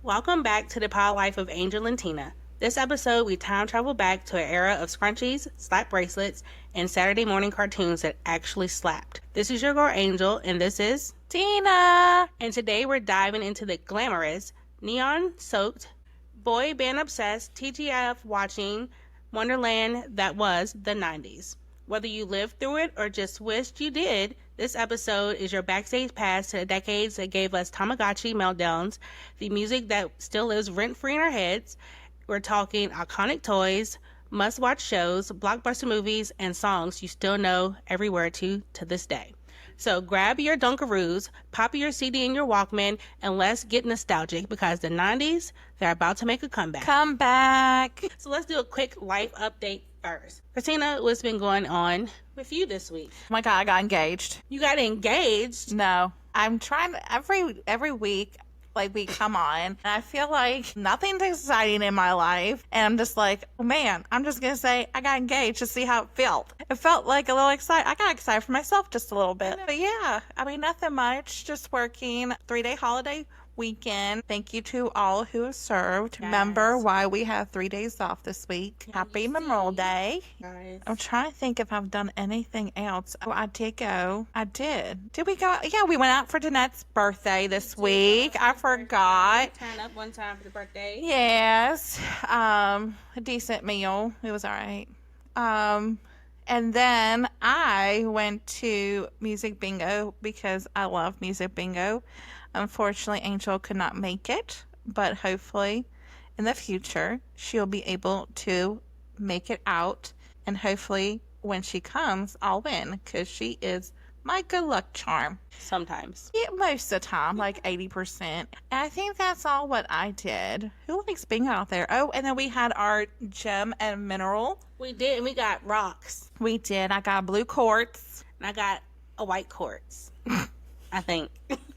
Welcome back to the pod life of Angel and Tina. This episode, we time travel back to an era of scrunchies, slap bracelets, and Saturday morning cartoons that actually slapped. This is your girl Angel, and this is Tina. And today we're diving into the glamorous, neon-soaked, boy band obsessed, TGF watching wonderland that was the 90s. Whether you lived through it or just wished you did, this episode is your backstage pass to the decades that gave us Tamagotchi meltdowns, the music that still lives rent-free in our heads. We're talking iconic toys, must-watch shows, blockbuster movies, and songs you still know every word to this day. So grab your Dunkaroos, pop your CD in your Walkman, and let's get nostalgic because the 90s, they're about to make a comeback. Come back. So let's do a quick life update first. Christina, what's been going on with you this week? Oh my God, I got engaged. You got engaged? No, I'm trying every week. Like, we come on, and I feel like nothing's exciting in my life, and I'm just like, oh man, I'm just gonna say I got engaged to see how it felt. It felt like a little excited. I got excited for myself just a little bit, but yeah, I mean, nothing much, just working. 3-day holiday weekend. Thank you to all who have served. Yes. Remember why we have 3 days off this week. Happy Memorial Day. Guys. I'm trying to think if I've done anything else. Oh, I did go. I did. Did we go? Yeah, we went out for Danette's birthday this week. I forgot. Turn up one time for the birthday. Yes. A decent meal. It was all right. And then I went to music bingo because I love music bingo. Unfortunately, Angel could not make it, but hopefully in the future she'll be able to make it out, and hopefully when she comes I'll win because she is my good luck charm. Sometimes. Yeah, most of the time, like 80%. And I think that's all what I did. Who likes bingo out there? Oh, and then we had our gem and mineral. We did, and we got rocks. We did. I got blue quartz. And I got a white quartz. I think.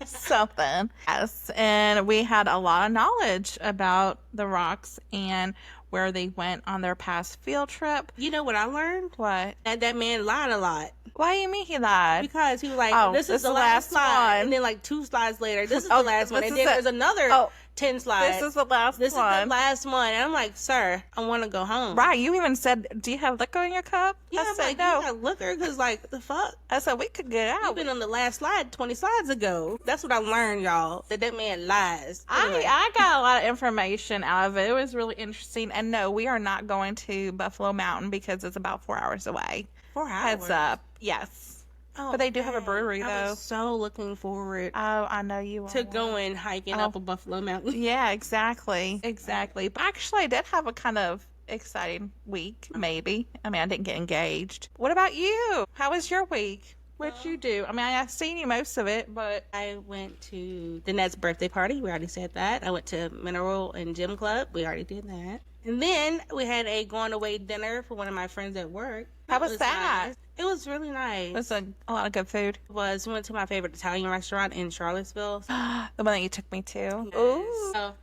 Something. Yes. And we had a lot of knowledge about the rocks and where they went on their past field trip. You know what I learned? What? That man lied a lot. Why do you mean he lied? Because he was like, Oh, this is the last slide. one. And then like 2 slides later, this is the last one. this And is then it. there's another Oh, 10 slides. This is the last This one. is the last one. And I'm like, sir, I want to go home. Right. You even said, do you have liquor in your cup? Yeah, I I'm said, like, no. you got liquor? Because like, the fuck? I said, we could get You've out. been on the last slide 20 slides ago. That's what I learned, y'all. That man lies. Anyway. I got a lot of information out of it. It was really interesting. And no, we are not going to Buffalo Mountain because it's about 4 hours away. 4 hours. Heads up. Yes. Oh, But they do have a dang. brewery, I though. was so looking forward Oh, I know you to are. going hiking up a Buffalo Mountain. Yeah, exactly. Exactly. But actually, I did have a kind of exciting week, maybe. I mean, I didn't get engaged. What about you? How was your week? What'd you do? I mean, I've seen you most of it, but I went to Danette's birthday party. We already said that. I went to Mineral and Gym Club. We already did that. And then we had a going away dinner for one of my friends at work. How was that? Nice. It was really nice. it was a lot of good food. We went to my favorite Italian restaurant in Charlottesville. The one that you took me to. Yes. Ooh. So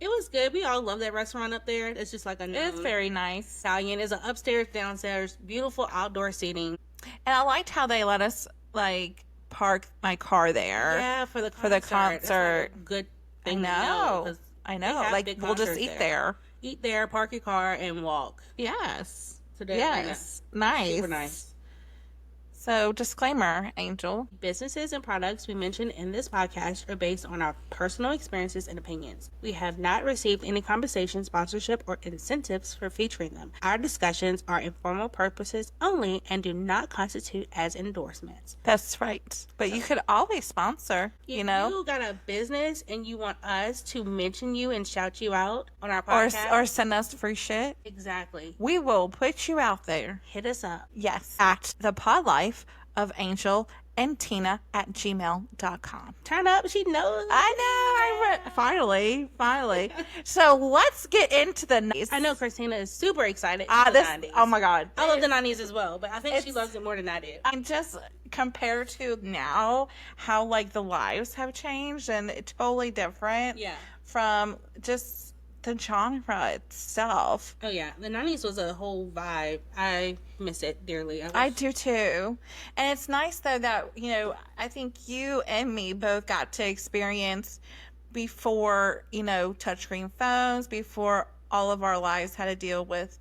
it was good. We all love that restaurant up there. It's just like a It's very nice. Italian. It's an upstairs, downstairs, beautiful outdoor seating. And I liked how they let us, like, park my car there. Yeah, for the concert. For the That's like concert. a good I thing to know. 'cause I they know. have Like, big we'll just concerts eat there. Eat there, park your car, and walk. Yes. So that- Yes. Nice. Super nice. So, disclaimer, Angel. Businesses and products we mention in this podcast are based on our personal experiences and opinions. We have not received any compensation, sponsorship, or incentives for featuring them. Our discussions are informal purposes only and do not constitute as endorsements. That's right. But you could always sponsor, If you know? you got a business and you want us to mention you and shout you out on our Or, podcast, or send us free shit. exactly, We will put you out there. hit us up. Yes. At the pod life of Angel and Tina at gmail.com. Turn up, she knows. I know. Finally. So let's get into the 90s. I know Christina is super excited. Ah, for the this. 90s. Oh my God. I love the 90s as well, but I think she It's- loves it more than I do. And just compared to now, how like the lives have changed and it's totally different Yeah. from just the genre itself. Oh yeah, the 90s was a whole vibe. I miss it dearly. I do too. And it's nice though that, you know, I think you and me both got to experience before, touchscreen phones, before all of our lives had to deal with,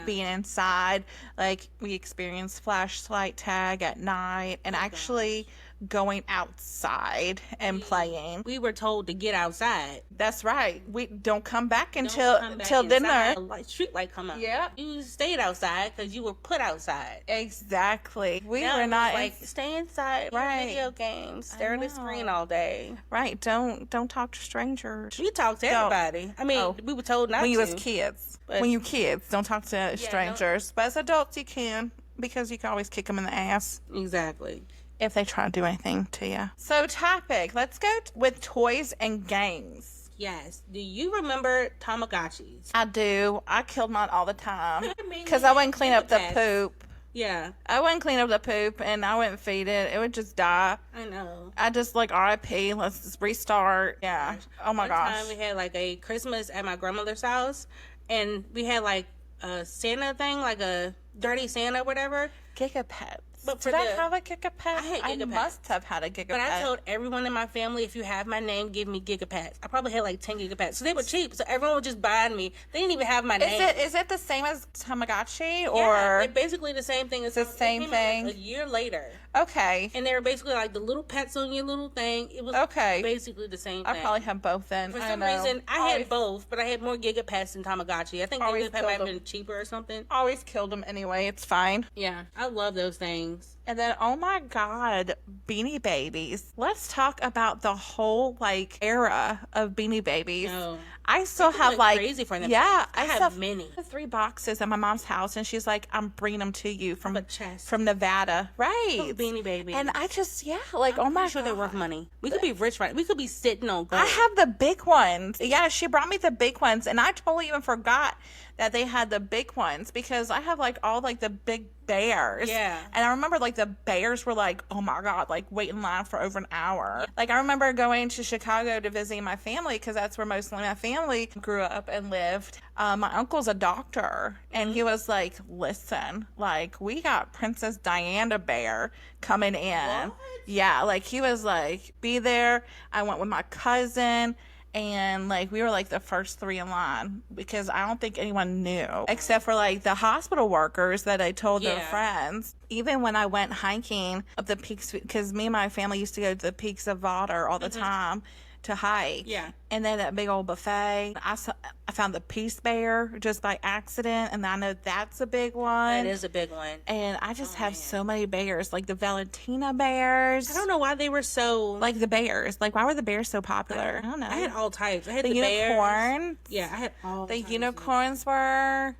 being inside. Like, we experienced flashlight tag at night and actually going outside and playing. We were told to get outside. That's right. We don't come back until dinner. Street light come on. Yeah. You stayed outside because you were put outside. Exactly. We Now were it's not like stay inside, play video games, stare at the screen all day. Right. Don't talk to strangers. We talked to everybody. I mean, we were told not to. When you was kids. But- when you kids, don't talk to strangers. But as adults, you can, because you can always kick them in the ass. Exactly. If they try to do anything to you. So, topic. Let's go with toys and games. Yes. Do you remember Tamagotchis? I do. I killed mine all the time. Because I wouldn't clean up the poop. Yeah. I wouldn't clean up the poop and I wouldn't feed it. It would just die. I know. I just RIP. Let's just restart. Yeah. Oh my gosh. One time we had like a Christmas at my grandmother's house and we had like a Santa thing, like a dirty Santa, whatever. Gigapets. But Did I have a Gigapet? I had Gigapets. I must have had a Gigapet. But I told everyone in my family, if you have my name, give me Gigapets. I probably had like 10 Gigapets. So they were cheap. So everyone would just buy me. They didn't even have my name. Is it the same as Tamagotchi? Or yeah, it's basically the same thing. It's the same thing? Like a year later. Okay. And they were basically like the little pets on your little thing. It was basically the same thing. I probably have both then. For some reason, I had both, but I had more Gigapets than Tamagotchi. I think Gigapet might have been cheaper or something. Always killed them anyway. It's fine. Yeah, I love those things. And then, oh my God, Beanie Babies. Let's talk about the whole era of Beanie Babies. No. I still have crazy for them. Yeah, I have many. 3 boxes at my mom's house, and she's like, "I'm bringing them to you from chest. from Nevada." Right, Beanie Babies. And I just oh my sure God, they're worth money. We could be rich, right? We could be sitting on gold. I have the big ones. Yeah, she brought me the big ones, and I totally even forgot that they had the big ones because I have all the big bears. Yeah. And I remember the bears were oh my God, wait in line for over an hour. I remember going to Chicago to visit my family because that's where most of my family grew up and lived. My uncle's a doctor and he was like, listen, we got Princess Diana bear coming in. What? Yeah, he was be there. I went with my cousin. And we were the first 3 in line because I don't think anyone knew except for the hospital workers that I told their friends. Even when I went hiking up the peaks, because me and my family used to go to the peaks of Vader all the time to hike. Yeah. And then that big old buffet. I found the Peace Bear just by accident, and I know that's a big one. That is a big one. And I just have so many bears, the Valentina bears. I don't know why they were so the bears. Why were the bears so popular? I don't know. I had all types. I had the unicorns. Bears. Yeah, I had all the types. unicorns were.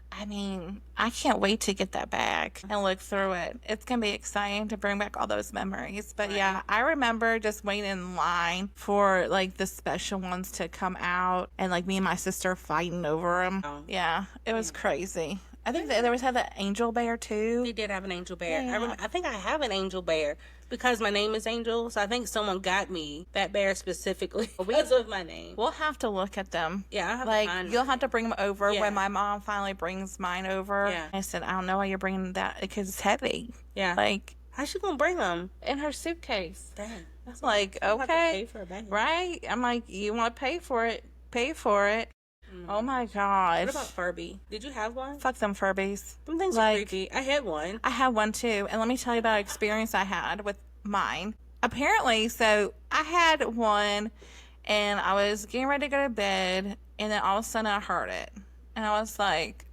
I mean, I can't wait to get that back and look through it. It's going to be exciting to bring back all those memories. But yeah, I remember just waiting in line for the special ones to come out and me and my sister fighting over them. Oh. Yeah, it was crazy. I think they always had the angel bear too. They did have an angel bear. Yeah. I think I have an angel bear because my name is Angel. So I think someone got me that bear specifically because of my name. We'll have to look at them. Yeah, I'll have to find you'll them. have to bring them over when my mom finally brings mine over. Yeah. I said, I don't know why you're bringing that because it's heavy. Yeah. How's she gonna bring them? In her suitcase. Dang. That's I'll have to okay. pay for a bag. Right? I'm you want to pay for it? Pay for it. Oh my gosh. What about Furby? Did you have one? Fuck them Furbies. Them things are creepy. I had one. I had one too. And let me tell you about an experience I had with mine. Apparently, so I had one and I was getting ready to go to bed and then all of a sudden I heard it. And I was like,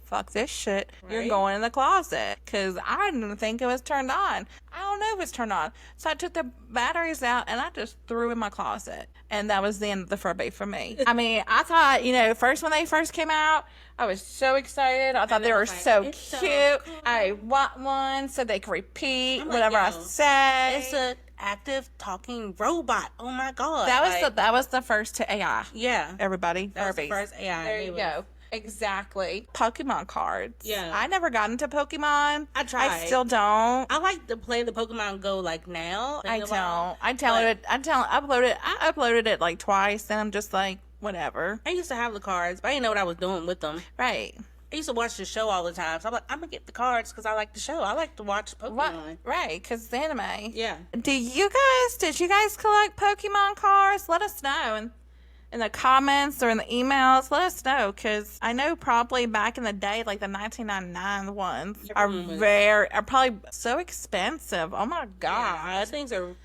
fuck this shit. Right? You're going in the closet. Because I didn't think it was turned on. I don't know if it's turned on. So I took the batteries out and I just threw in my closet. And that was the end of the Furby for me. I mean, I thought, first when they first came out, I was so excited. I thought they were so cute. So cool. I want one so they can repeat whatever I say. It's an active talking robot. Oh my God. That was the first to AI. Yeah. Everybody. That was the first AI. There you go. Exactly. Pokemon cards. Yeah. I never got into Pokemon. I tried. I still don't. I like to play the Pokemon Go now. I don't. I uploaded it twice and I'm just whatever. I used to have the cards, but I didn't know what I was doing with them. Right. I used to watch the show all the time. So I'm like, I'm going to get the cards because I like the show. I like to watch Pokemon. What? Right, because it's anime. Yeah. Did you guys collect Pokemon cards? Let us know in the comments or in the emails. Let us know, because I know probably back in the day, like the 1999 ones are probably so expensive. Oh my God. Yeah, those things are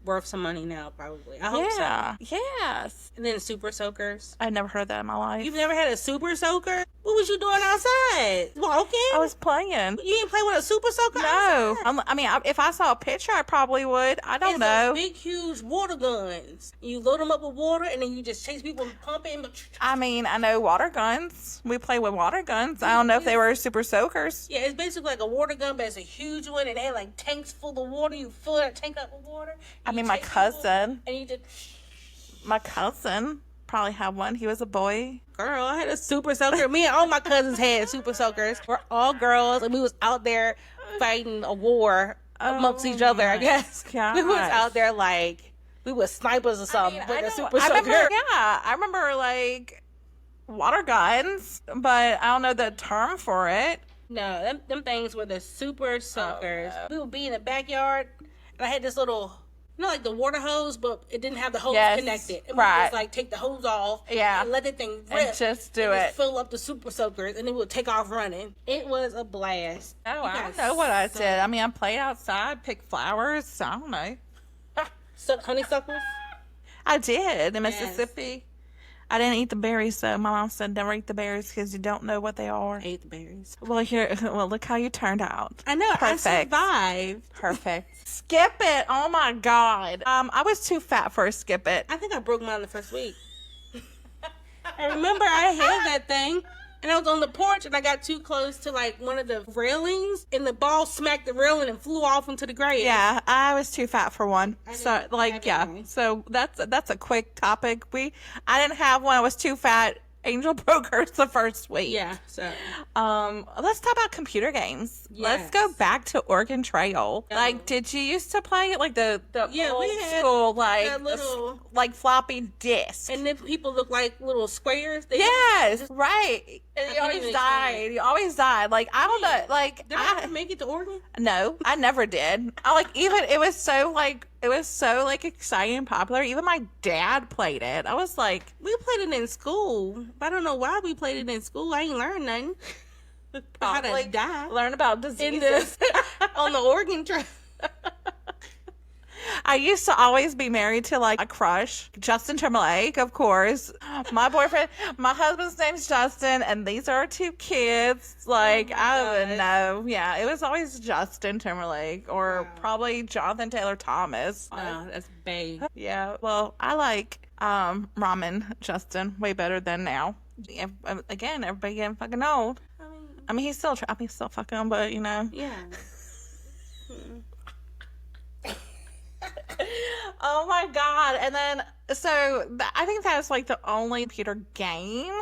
worth some money now, probably. I hope so. Yes. And then Super Soakers. I never heard that in my life. You've never had a Super Soaker? What was you doing outside? Walking? I was playing. You didn't play with a Super Soaker No. outside? I mean, if I saw a picture, I probably would. I don't know. Big, huge water guns. You load them up with water, and then you just chase people and pump it. I mean, I know water guns. We play with water guns. I don't know if they were Super Soakers. Yeah, it's basically like a water gun, but it's a huge one, and they have like tanks full of water. You fill that tank up with water. I mean, my cousin. And you just... My cousin probably had one. He was a boy. Girl, I had a Super Soaker. Me and all my cousins had Super Soakers. We're all girls, and we was out there fighting a war amongst each other, I guess. Gosh. We was out there like we were snipers or something with a Super Soaker. I remember like water guns, but I don't know the term for it. No, them things were the Super Soakers. We would be in the backyard, and I had this little... like the water hose, but it didn't have the hose connected. And we would just like take the hose off and let the thing rip. And just do it. Just fill up the Super Soakers, and then we would take off running. It was a blast. Oh, I don't know what I did. I mean, I played outside, picked flowers. I don't know. Honeysuckles? I did in Mississippi. I didn't eat the berries, though. My mom said never eat the berries because you don't know what they are. I ate the berries. Well, look how you turned out. I know. Perfect. I survived. Perfect. Skip it. Oh my God. I was too fat for a skip it. I think I broke mine the first week. I remember I had that thing, and I was on the porch, and I got too close to like one of the railings, and the ball smacked the railing and flew off into the grave. Yeah, I was too fat for one. So So that's a quick topic. I didn't have one. I was too fat. Angel broke hers the first week. Yeah. So let's talk about computer games. Yes. Let's go back to Oregon Trail. Like, did you used to play it like the old school like floppy disk? And then people look like little squares. Yes, right. And you always died. Like, I don't know. Like, did I make it to Oregon? No, I never did. It was so exciting and popular. Even my dad played it. I was like, we played it in school. But I don't know why we played it in school. I ain't learned nothing. How to die. Learn about diseases on the Oregon Trail. I used to always be married to like a crush, Justin Timberlake, of course. My boyfriend, my husband's name's Justin, and these are our two kids. Like, I don't know. Yeah, it was always Justin Timberlake or probably Jonathan Taylor Thomas. Wow, that's babe. Yeah, well, I like Ramen Justin way better than now. Again, everybody getting fucking old. I mean, he's still fucking, but you know. Yeah. Oh my God. And then, I think that's like the only computer game.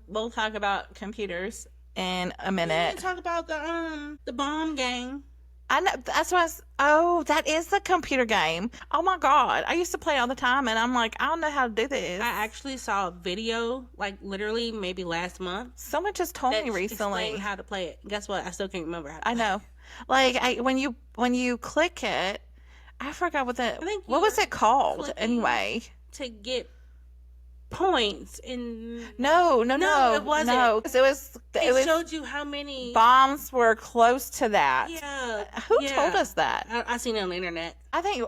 We'll talk about computers in a minute. We can talk about the bomb game. I know, that is the computer game. Oh my God. I used to play all the time, and I'm like, I don't know how to do this. I actually saw a video, like literally maybe last month. Someone just told me recently explained how to play it. Guess what? I still can't remember how to play I know. Like, when you click it, I forgot what was it called anyway? To get points in. No, it wasn't. No, it showed you how many bombs were close to that. Yeah. Who told us that? I seen it on the internet. I think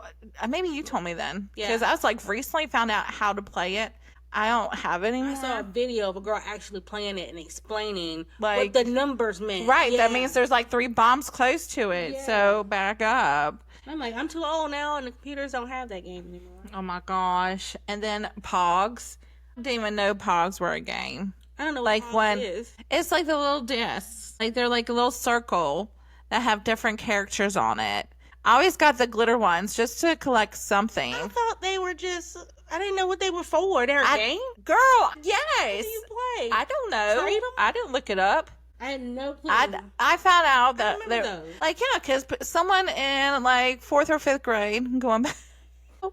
maybe you told me then. Yeah. Because I was like recently found out how to play it. I don't have it anymore. I saw a video of a girl actually playing it and explaining what the numbers meant. Right. Yeah. That means there's like 3 bombs close to it. Yeah. So back up. I'm like, I'm too old now, and the computers don't have that game anymore. Oh my gosh. And then Pogs. I didn't even know Pogs were a game. I don't know what Pogs is. It's like the little discs. Like, they're like a little circle that have different characters on it. I always got the glitter ones just to collect something. I thought they were just... I didn't know what they were for. They're a game? Girl, yes. What do you play? I don't know. Trade 'em? I didn't look it up. I had no clue. I found out that those. like, yeah, because someone in like 4th or 5th grade going back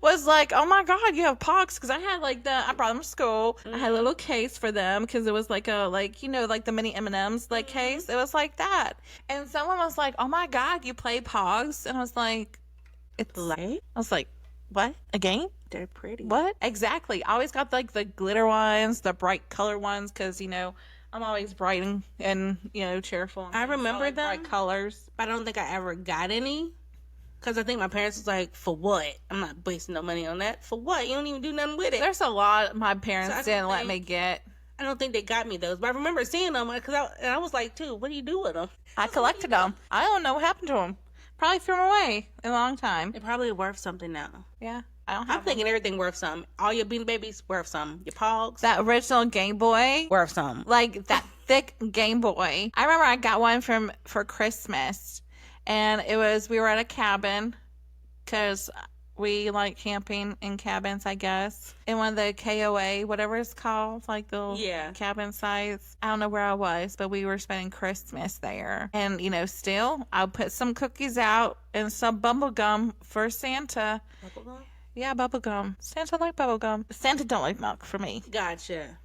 was like, oh my God, you have Pogs. Because I brought them to school. I had a little case for them because it was like like the mini M&Ms case. It was like that. And someone was like, oh my God, you play Pogs? And I was like, I was like, what? A game? They're pretty. What? Exactly. I always got like the glitter ones, the bright color ones, because I'm always bright and cheerful. I remember them. Bright colors. But I don't think I ever got any. Because I think my parents was like, for what? I'm not wasting no money on that. For what? You don't even do nothing with it. There's a lot my parents didn't let me get. I don't think they got me those. But I remember seeing them. Because I was like, too, what do you do with them? I collected them. I don't know what happened to them. Probably threw them away in a long time. They're probably worth something now. Yeah. I'm thinking everything worth something. All your Beanie Babies worth something. Your Pogs. That original Game Boy. Worth something. Like that thick Game Boy. I remember I got one for Christmas. And we were at a cabin. Because we like camping in cabins, I guess. In one of the KOA, whatever it's called. Like the cabin sites. I don't know where I was. But we were spending Christmas there. And, still, I'll put some cookies out and some bubble gum for Santa. Bubble gum? Yeah, bubble gum. Santa like bubble gum. Santa don't like milk for me. Gotcha.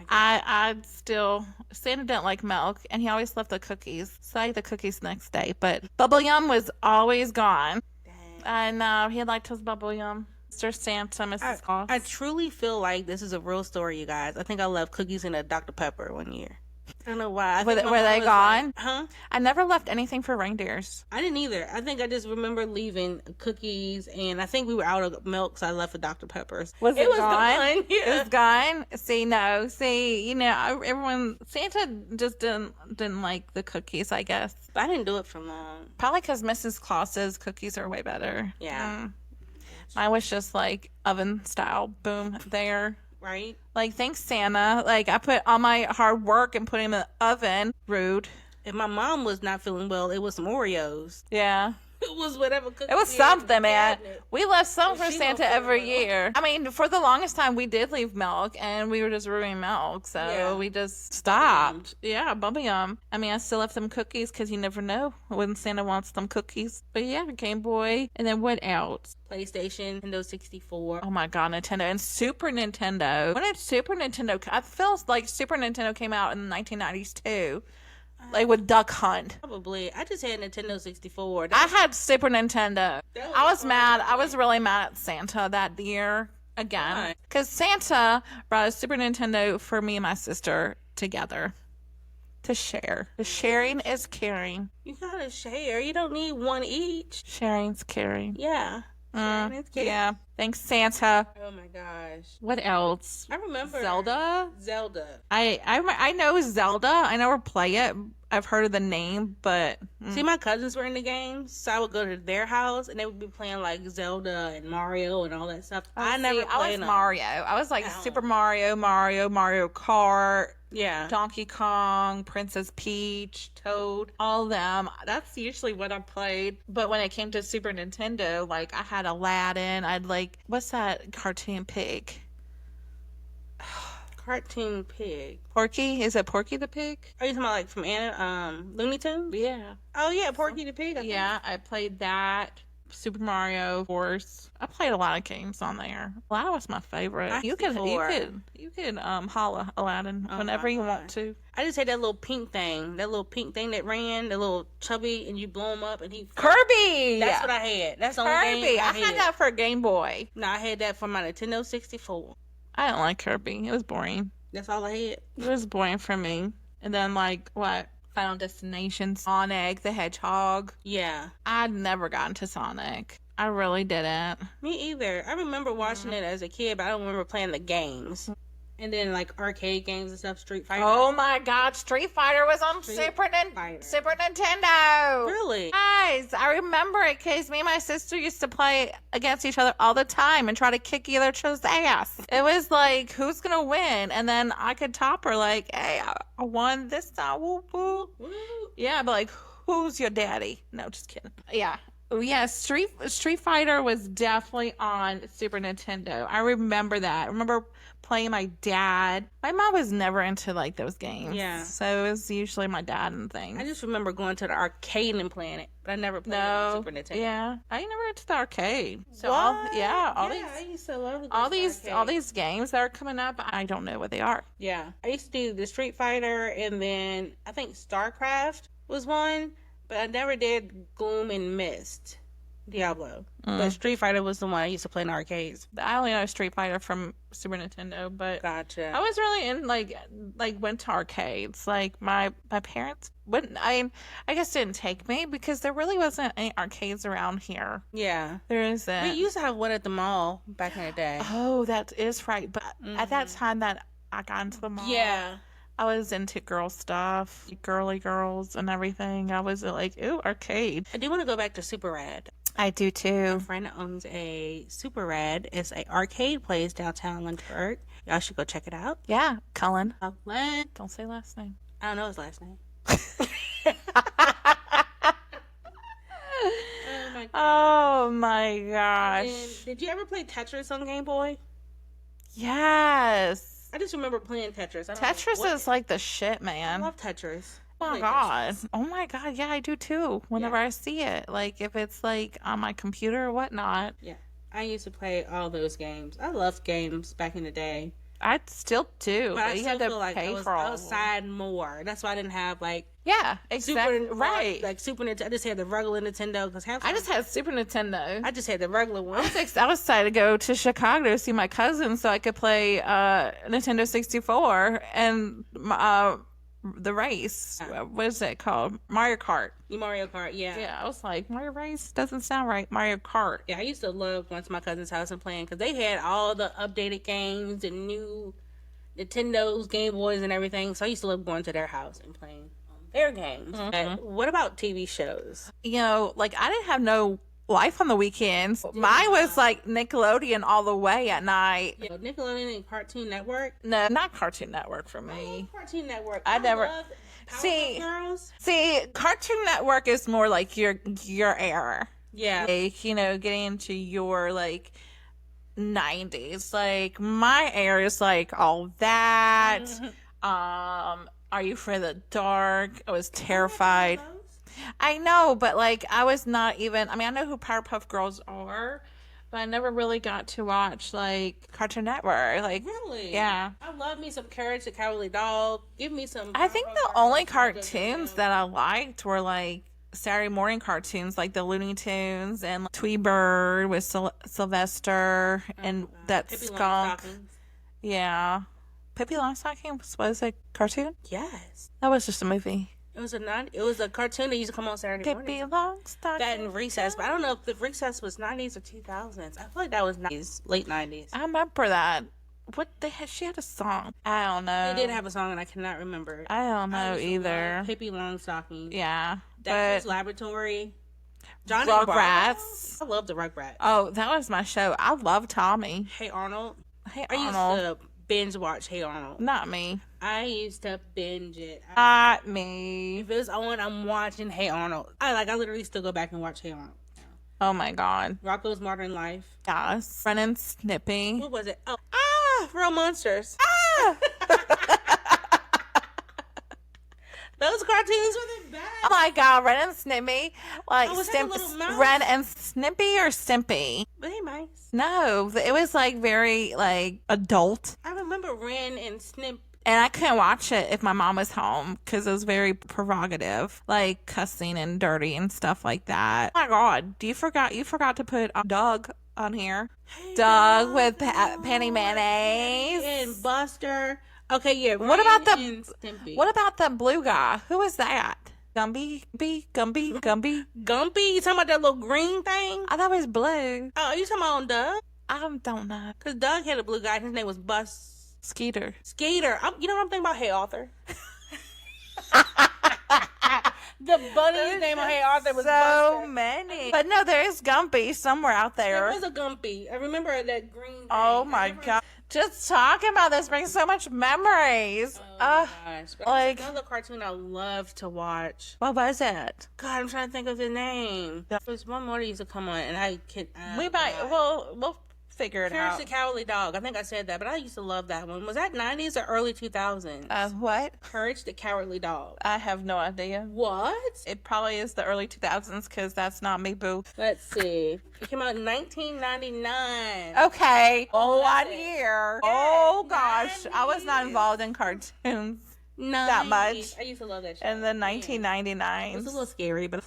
Santa didn't like milk, and he always left the cookies. So I ate the cookies the next day. But bubble gum was always gone. Dang. And he liked his bubble gum. Mr. Santa, Mrs. Claus. I truly feel like this is a real story, you guys. I think I left cookies and a Dr. Pepper one year. I don't know why. Were they gone? Huh? I never left anything for reindeers. I didn't either. I think I just remember leaving cookies, and I think we were out of milk, so I left for Dr. Peppers. It was gone. Yeah. It was gone. Everyone, Santa just didn't like the cookies, I guess. But I didn't do it for long. Probably because Mrs. Claus's cookies are way better. Yeah. Mine was just like oven style. Boom, there. Right? Like, thanks, Santa. Like, I put all my hard work and put him in the oven. Rude. If my mom was not feeling well, it was some Oreos. Yeah. It was whatever cookies. It was something, man. We left some for Santa every year. I mean, for the longest time, we did leave milk, and we were just ruining milk, so we just stopped. Yeah, bubble gum. I mean, I still left them cookies, because you never know when Santa wants them cookies. But yeah, Game Boy. And then what else? PlayStation, Nintendo 64. Oh my God, Nintendo. And Super Nintendo. When did Super Nintendo... I feel like Super Nintendo came out in the 1990s, too. Like with Duck Hunt. Probably. I just had Nintendo 64. I had Super Nintendo. I was mad. I was really mad at Santa that year again. Because Santa brought a Super Nintendo for me and my sister together to share. The sharing is caring. You gotta share. You don't need one each. Sharing's caring. Yeah. Yeah. Thanks, Santa. Oh my gosh. What else? I remember Zelda. I know Zelda. I never play it. I've heard of the name, but see, my cousins were in the games, so I would go to their house and they would be playing like Zelda and Mario and all that stuff. I was Mario. I was like Super Mario, Mario Kart. Yeah. Donkey Kong, Princess Peach, Toad, all of them. That's usually what I played. But when it came to Super Nintendo, like I had Aladdin. I'd like, what's that cartoon pig? Cartoon pig. Porky? Is it Porky the Pig? Are you talking about like from Looney Tunes? Yeah. Oh yeah, Porky the Pig. I played that. Super Mario, of course. I played a lot of games on there. Aladdin was my favorite. You could holla Aladdin whenever you want to. I just had that little pink thing that ran, the little chubby, and you blow him up and he Kirby. That's what I had. That's the only game I had that for Game Boy. No, I had that for my Nintendo 64. I didn't like Kirby. It was boring. That's all I had. It was boring for me. And then like what? Final Destination, Sonic the Hedgehog. Yeah. I'd never gotten to Sonic. I really didn't. Me either. I remember watching it as a kid, but I don't remember playing the games. And then like arcade games and stuff, Street Fighter. Oh my God, Street Fighter was on Super Nintendo. Really? Guys, I remember it because me and my sister used to play against each other all the time and try to kick each other's ass. It was like, who's gonna win? And then I could top her like, hey, I won this time. Woo, woo. Yeah, but like, who's your daddy? No, just kidding. Yeah. Yeah, Street Fighter was definitely on Super Nintendo. I remember that. I remember playing my dad. My mom was never into like those games. Yeah. So it was usually my dad and I things. just remember going to the arcade and playing it, but I never played it on No. Super Nintendo. Yeah. I never went to the arcade. So What? all I used to love to go all to the these arcade. games that are coming up, I don't know what they are. Yeah, I used to do the Street Fighter, and then I think StarCraft was one, but I never did Gloom and Mist, Diablo. But Street Fighter was the one I used to play in arcades. I only know Street Fighter from Super Nintendo, but Gotcha. I was really in like went to arcades. Like my parents wouldn't. I guess didn't take me because there really wasn't any arcades around here. Yeah. There isn't. We used to have one at the mall back in the day. Oh, that is right. But at that time that I got into the mall, Yeah. I was into girl stuff, girly girls and everything. I was like, ooh, arcade. I do want to go back to Super Rad. I do My too. friend owns a Super Rad. It's a arcade place downtown Lynchburg. Y'all should go check it out. Yeah, Cullen. Len. Don't say last name. I don't know his last name. Oh my god. Oh my gosh. And did you ever play Tetris on Game Boy? Yes. I just remember playing Tetris. I don't know Tetris what- is like the shit, I man. love Tetris. Oh my Play god. Tetris. Oh my god. Yeah, I do too. Whenever I see it, like if it's like on my computer or whatnot, Yeah. I used to play all those games. I loved games back in the day. I still do. But I you still had to feel like pay I was for all of them. outside more. That's why I didn't have like Yeah, Super exactly. Right. like Super Nintendo. I just had the regular Nintendo because I just had Super Nintendo. I just had the regular one. I was excited to go to Chicago to see my cousin so I could play Nintendo 64 and the race. What is it called? Mario Kart. Mario Kart, yeah. Yeah, I was like, Mario Race doesn't sound right. Mario Kart. Yeah, I used to love going to my cousin's house and playing because they had all the updated games and new Nintendos, Game Boys, and everything. So I used to love going to their house and playing their games. But what about TV shows? You know, like I didn't have no life on the weekends. Mine was like Nickelodeon all the way at night. Yeah, Nickelodeon and Cartoon Network. No, not Cartoon Network for me. Cartoon Network. I never- love Powerpuff See- Girls. See, Cartoon Network is more like your era. Yeah. Like, you know, getting into your like 90s. Like my era is like all that. Are You Afraid of the Dark? I was terrified. I know, but like I was not even, I mean, I know who Powerpuff Girls are, but I never really got to watch like Cartoon Network. Like, Really? yeah. I love me some Courage the Cowardly Dog. Give me some. I think Powerpuff the Girls, only some Good cartoons Girls. that I liked were like Saturday morning cartoons, like the Looney Tunes and like, Tweety Bird with Sylvester and that Pippi skunk. Longstockings. Yeah. Pippi Longstocking was a cartoon? Yes. That was just a movie. It was a cartoon that used to come on Saturday Pippi mornings. Longstocking. That and Recess, but I don't know if the Recess was 90s or 2000s. I feel like that was 90s, late 90s. I remember that. What they had? She had a song. I don't know. They did have a song and I cannot remember it. I don't know used to either. love Pippi Longstocking. Yeah, Dexter's but Laboratory. Johnny Bravo. Rugrats. I love the Rugrats. Oh, that was my show. I love Tommy. Hey Arnold. Hey I used Arnold. to binge watch Hey Arnold. Not me. I used to binge it. Not me. If it's on, I'm watching Hey Arnold. I literally still go back and watch Hey Arnold. Oh my god. Rocco's Modern Life. Yes. Ren and Snippy. What was it? Oh, Real Monsters. Ah! Those cartoons were the best. Oh my god, Ren and Snippy. Like was that a little mouse? Ren and Snippy or Stimpy? But hey, mice. No, it was like very like adult. I remember Ren and Snip. And I couldn't watch it if my mom was home because it was very provocative, like cussing and dirty and stuff like that. Oh my god, you forgot to put Doug on here. Hey, Doug with Penny Mayonnaise. and Buster. Okay, yeah. What about Ren the- and Stimpy. What about the blue guy? Who was that? Gumby? Gumby? Gumpy? You talking about that little green thing? I thought it was blue. Oh, you talking about Doug? I don't know. Because Doug had a blue guy. His name was Bus Skeeter. Skater. You know what I'm thinking about? Hey Arthur. The bunny's name on Hey Arthur was So Buster. many. But no, there is Gumpy somewhere out There there. was a Gumpy. I remember that green thing. Oh I my remember- god. Just talking about this brings so much memories. Oh my gosh. Like, another cartoon I love to watch. what was it? God, I'm trying to think of the name. There's one more that used to come on, and I can't. We might. We'll figure it Courage out. the Cowardly Dog. I think I said that, but I used to love that one. Was that 90s or early 2000s? What? Courage the Cowardly Dog. I have no idea. What? It probably is the early 2000s because that's not me, boo. Let's see. It came out in 1999. Okay. Oh, One that's it. year. Yes, Oh gosh, I was not 90s. involved in cartoons that much. I used to love that show. in the It was 1999s. a little scary, but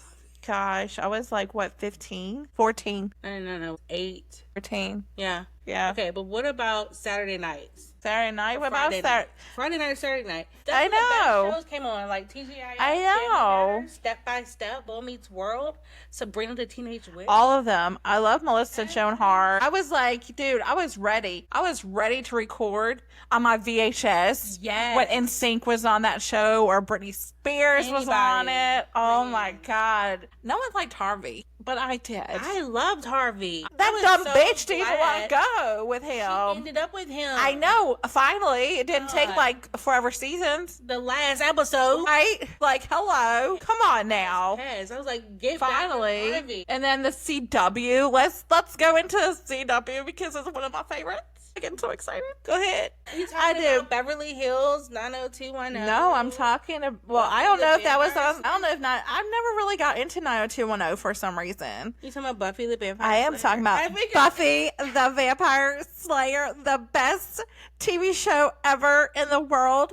Gosh, I was like, what, 15? 14. no, 8. 13. Yeah. Yeah. Okay, but what about Saturday nights? Saturday night? What about Friday Saturday? night. Friday night or Saturday night. I That's when the best know. shows came on, like TGIF, I know. Step by Step, Boy Meets World, Sabrina the Teenage Witch. All of them. I love Melissa Joan Hart. I was like, dude, I was ready. I was ready to record on my VHS. Yes. When NSYNC was on that show or Britney Spears was on Anybody. it. Oh Man. my God. No one liked Harvey, but I did. I loved Harvey. I that was dumb so bitch didn't even glad want to go with him. She ended up with him. I know. Finally, it didn't take God. like forever seasons. The last episode. Right? Like, hello. Come on now. Yes, I was like, get Finally. back to Harvey. And then the CW. Let's go into CW because it's one of my favorites. I get so excited. Go ahead. You I talking do. about Beverly Hills 90210? No, I'm talking about, well, I don't the know if that was Vampire on, I don't know if not, I've never really got into 90210 for some reason. You talking about Buffy the Vampire I am Slayer? talking I about figured- Buffy the Vampire Slayer, the best TV show ever in the world.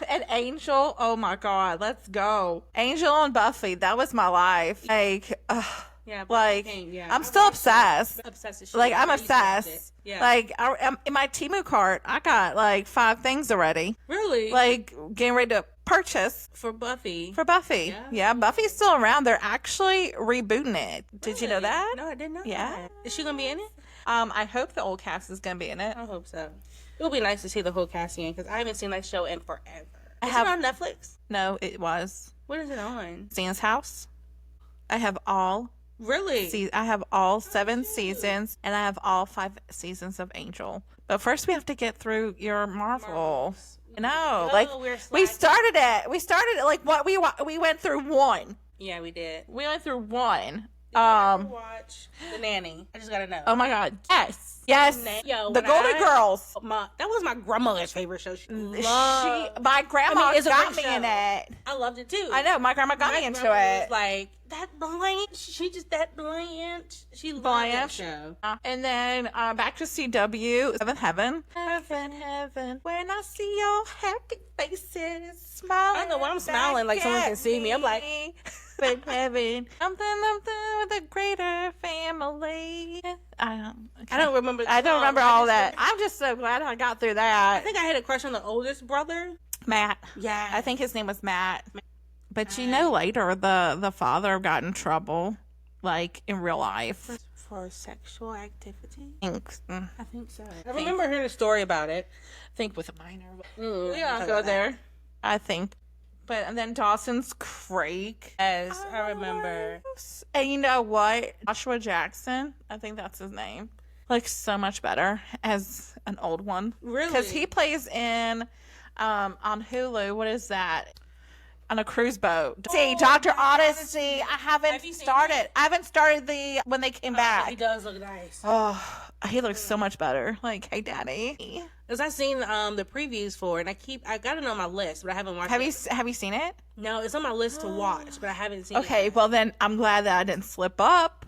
And Angel, oh my God, let's go. Angel and Buffy, that was my life. Like, Yeah, Buffy like, King, yeah. I'm I still watched it. obsessed. Obsessed as shit. Like, I'm I used to watch obsessed. it. Yeah. Like, I'm in my Temu cart, I got like 5 things already. Really? Like, getting ready to purchase for Buffy. for Buffy. Yeah. Yeah, Buffy's still around. They're actually rebooting it. Did you know Really? that? No, I didn't know Yeah. that. Is she gonna be in it? I hope the old cast is gonna be in it. I hope so. It would be nice to see the whole cast again because I haven't seen that show in forever. Is have- it on Netflix? No, it was What is it on? Stan's House. I have all Really? I have all 7 seasons, and I have all 5 seasons of Angel. But first, we have to get through your Marvel. I know, Oh, like we're we slacking. started it. We started it like what we went through one. Yeah, we did. We went through one. Did you ever watch The Nanny? I just gotta know. Oh my God, yes, Yo, the when Golden Girls. That was my grandmother's favorite show. She My grandma it's a got great me in show. it. I loved it too. I know my grandma got My me into grandma was it. like that blank. She just that blank. She loved that Blanche. show. And then back to CW, Seventh Heaven. Heaven, when I see your happy faces smiling. I don't know why I'm smiling like someone can see me. I'm like, Seventh Heaven, something with a greater family. I I don't remember. The I don't song. remember I all just that. remember- I'm just so glad I got through I that. think I had a crush on the oldest brother. Matt. Yeah, I think his name was Matt. But you know, later the father got in trouble, like in real life. for sexual activity. Thanks. I think so. I remember hearing a story about it. Think with a minor. Mm, We don't go there. I think. But and then Dawson's Creek. Yes, I remember. And you know what? Joshua Jackson. I think that's his name. Like so much better as an old one. Really? Because he plays in on Hulu. What is that? On a cruise boat. See, Dr. Odyssey. I haven't Have you seen started. it? I haven't started the when they came He back. does look nice. Oh, he looks so much better. Like, hey, daddy. Cause I seen the previews for it, and I got it on my list, but I haven't watched Have it. you seen it? No, it's on my list to watch, but I haven't seen it. Okay, well then I'm glad that I didn't slip up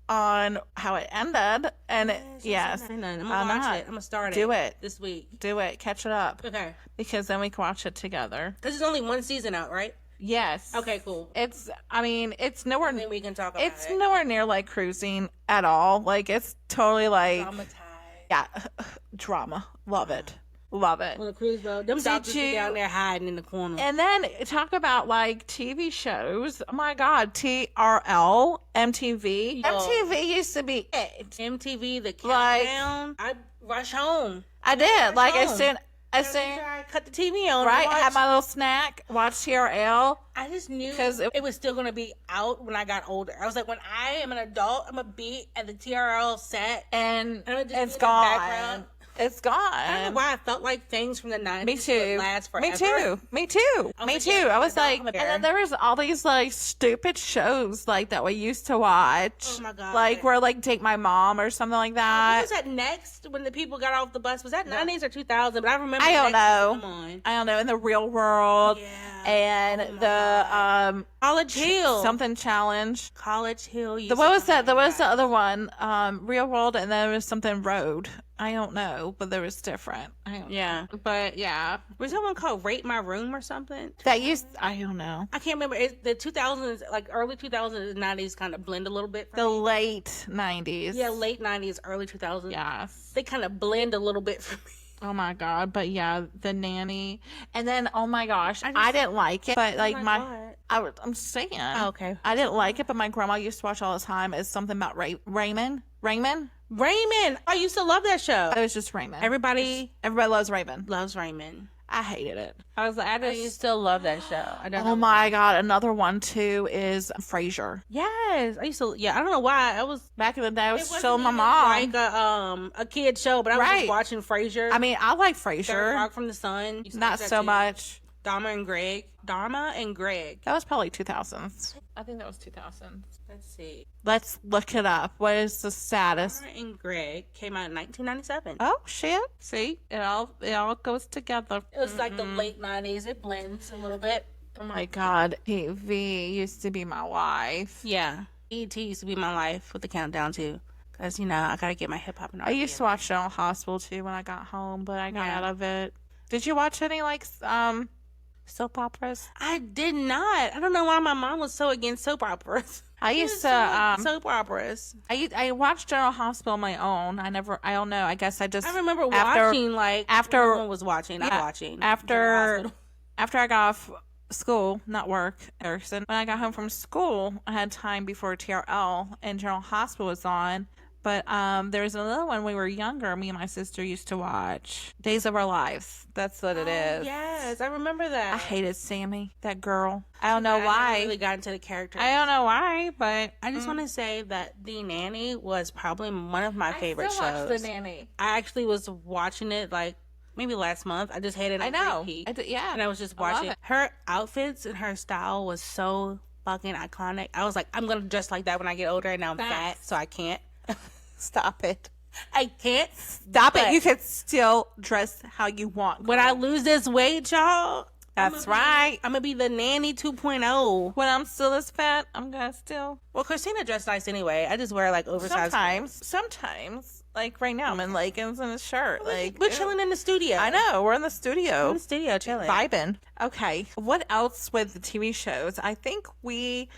on how it ended. And yes, I'm gonna why watch not? it. I'm gonna start Do it. this week. Do it. Catch it up. Okay. Because then we can watch it together. Cause it's only one season out, right? Yes. Okay, cool. It's nowhere Then we can talk about it's it. nowhere near like cruising at all. Like it's totally like Traumatized. yeah, drama. Love it. Love it. On the cruise boat, them doctors be you- down there hiding in the corner. And then talk about like TV shows. Oh my God, TRL, MTV. Oh. MTV used to be it. MTV, the Like- countdown. I rush home. I did. Like as home. soon I cut the TV on. right, and I had watch. my little snack, watch TRL. I just knew 'Cause it was still gonna be out when I got older. I was like, when I am an adult, I'm gonna be at the TRL set, And and I'm gonna just be in it's the gone. background It's gone. I don't know why I felt like things from the 90s Me too. would last forever. Me too. Me too. Me too. I was like, and then there was all these like stupid shows like that we used to watch. Oh my God. Like where like Take My Mom or something like What that. was that next when the people got off the bus? Was that 90s or 2000? But I remember. I don't Next know. Come on. I don't know. In the Real World. Yeah. And Oh my the College Hill. something challenge. College Hill. What was that? There was the other one, Real World, and then there was something Road. I don't know, but there was different. I don't Yeah. know. But yeah, Was someone called Rate My Room or something? that used. I don't know. I can't remember. The 2000s, like early 2000s and 90s, kind of blend a little bit. For The me. late 90s. Yeah, late 90s, early 2000s. Yes. They kind of blend a little bit for me. Oh my god. But yeah, the nanny, and then oh my gosh, I didn't like it, but like I'm saying, Oh, okay. I didn't like it, but my grandma used to watch all the time. It's something about Raymond. Raymond. I used to love that show. It was just Raymond. Everybody loves Raymond. loves Raymond. I hated it. I used to love that show. I don't know. Oh my god, another one too is Frasier. Yes, I used to. Yeah, I don't know why. I was Back in the day, I was It wasn't showing my even mom. like a kid show, but I was just watching Frasier. I mean, I like Third Frasier. Rock from the Sun. Used to Not watch that so too. much. Dharma and Greg. That was probably 2000s. I think that was 2000s. Let's see. Let's look it up. What is the status? Dharma and Greg came out in 1997. Oh shit! See, it all goes together. It was like the late 90s. It blends a little bit. Oh my god, TV used to be my life. Yeah. E.T. used to be my life with the countdown too. Because, I got to get my hip hop and I used to watch General Hospital too when I got home, but I got Yeah. out of it. Did you watch any like soap operas? I did not. I don't know why my mom was so against soap operas. I used to soap operas. I watched General Hospital on my own. I don't know. I guess I just I remember after- watching like after- everyone was watching. I was watching General Hospital. After I got off school, not work, Erickson. When I got home from school, I had time before TRL and General Hospital was on. But there was another one when we were younger. Me and my sister used to watch Days of Our Lives. That's what it is. Yes, I remember that. I hated Sammy, that girl. I don't know why. I never really got into the character. I don't know why, but I just want to say that The Nanny was probably one of my favorite still shows. watch The Nanny. I actually was watching it like maybe last month. I just had it on I know. repeat. Yeah. And I was just I love watching. it. Her outfits and her style was so fucking iconic. I was like, I'm going to dress like that when I get older, and now I'm fat, so I can't. Stop it. I can't. Stop it. You can still dress how you want. When I lose this weight, y'all. That's right. I'm going to be the nanny 2.0. When I'm still this fat, I'm gonna still. Well, Christina dressed nice anyway. I just wear like oversized. Sometimes, like right now, I'm in leggings and a shirt. Like We're chilling in the studio. I know we're in the We're studio, in the studio chilling. vibing. Okay, what else with the TV shows? I think we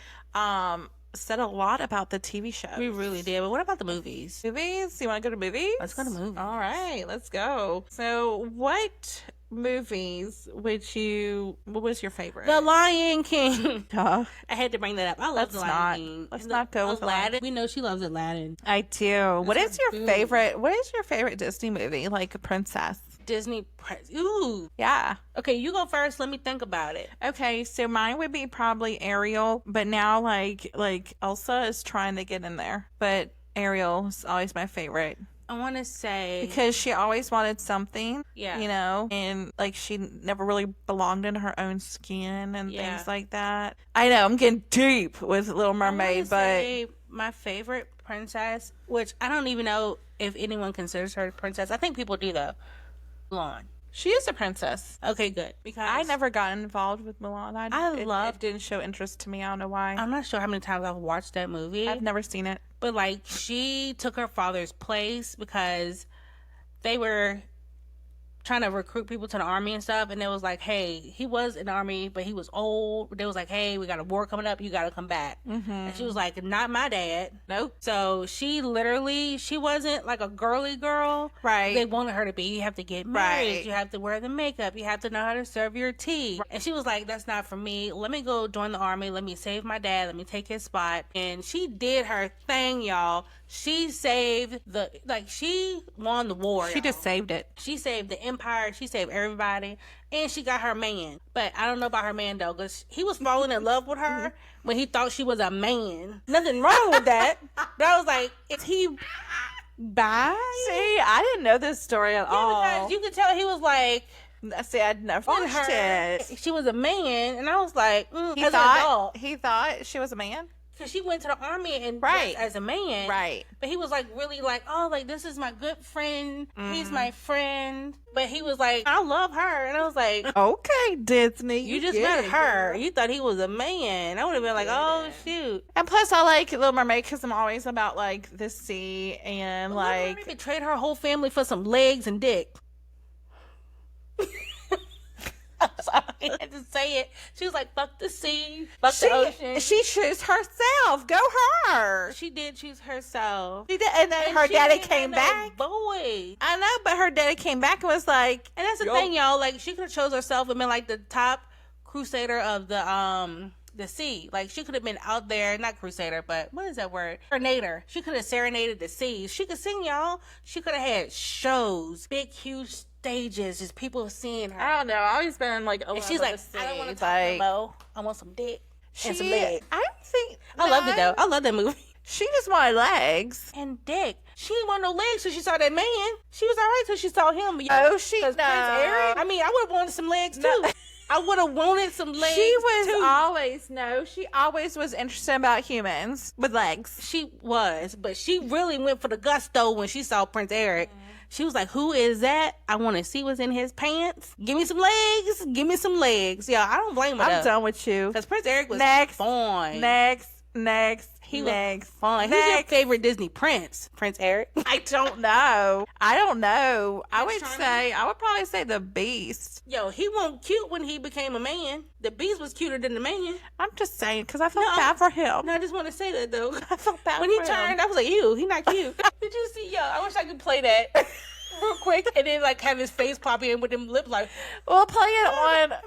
said a lot about the TV shows. We really did. But what about the movies? Movies? You want to go to movies? Let's go to movies. All right, let's go. So, what movies what was your favorite? The Lion King. Duh. I had to bring that up. I love Let's The Lion not. King. Let's And not go with Aladdin. We know she loves Aladdin. I do. What is your boo. favorite? What is your favorite Disney movie? Like a princess? Disney. Ooh. Yeah. Okay, you go first. Let me think about it. Okay, so mine would be probably Ariel, but now like Elsa is trying to get in there, but Ariel is always my favorite I want to say because she always wanted something, Yeah. and like she never really belonged in her own skin and Yeah. things like that. I know I'm getting deep with Little I wanna Mermaid, but say my favorite princess, which I don't even know if anyone considers her a princess. I think people do though. Mulan. she is a princess. Okay, good. Because I never got involved with Mulan. love- it didn't show interest to me. I don't know why. I'm not sure how many times I've watched that movie. I've never seen it. But like she took her father's place because they were trying to recruit people to the army and stuff, and it was like, hey, he was in the army but he was old. They was like, hey, we got a war coming up, you got to come back. And she was like, not my dad. Nope. So she wasn't like a girly girl. Right. They wanted her to be. You have to get married. Right. You have to wear the makeup. You have to know how to serve your tea. And she was like, that's not for me. Let me go join the army. Let me save my dad. Let me take his spot. And she did her thing, y'all. She saved she won the war. She y'all. just saved it. She saved the empire. She saved everybody. And she got her man. But I don't know about her man, though, because he was falling in love with her when he thought she was a man. Nothing wrong with that. But I was like, Bye. See, I didn't know this story at all. Because you could tell he was like, See, I'd never watched it. she was a man, and I was like, He as an thought adult. he thought she was a man. Because she went to the army and Right. dressed as a man. Right. But he was like really like, oh, like this is my good friend. He's my friend. But he was like, I love her. And I was like, Okay, Disney. you just get met it, her. girl. You thought he was a man. I would have been like, oh, shoot. And plus, I like Little Mermaid because I'm always about like the sea and Like, like. betrayed her whole family for some legs and dick. I'm sorry, I had to say it. She was like, fuck the sea, fuck the ocean. She chose herself. Go her. She did choose herself. She did, and then her she daddy didn't came have back. no boy. I know, but her daddy came back and was like, And that's the thing, y'all. Like, she could have chose herself and been like the top crusader of the sea. Like, she could have been out there, not crusader, but what is that word? Serenader. She could have serenaded the seas. She could sing, y'all. She could have had shows, big, huge stages, just people seeing her. I don't know. I've always been like, And she's like, I don't want to talk like, no more. I want some dick and some legs. I think I loved it though. I love that movie. She just wanted legs. And dick. She didn't want no legs till she saw that man. She was all right till she saw him. Oh, she no. Prince Eric. I mean, I would have wanted some legs too. I would have wanted some legs. She was too. she always was interested about humans with legs. She was, but she really went for the gusto when she saw Prince Eric. She was like, who is that? I want to see what's in his pants. Give me some legs. Give me some legs. Yeah, I don't blame her. I'm done with you. Because Prince Eric was fine. Next. He was fine. Who's your favorite Disney prince? Prince Eric? I don't know. I would Charming? I would probably say the Beast. Yo, he wasn't cute when he became a man. The Beast was cuter than the man. I'm just saying because I felt bad for him. No, I just want to say that though. I felt bad When for he him. turned, I was like, ew, he not cute. Did you see? Yo, I wish I could play that real quick and then like have his face pop in with them lips like. We'll play it on. Remember?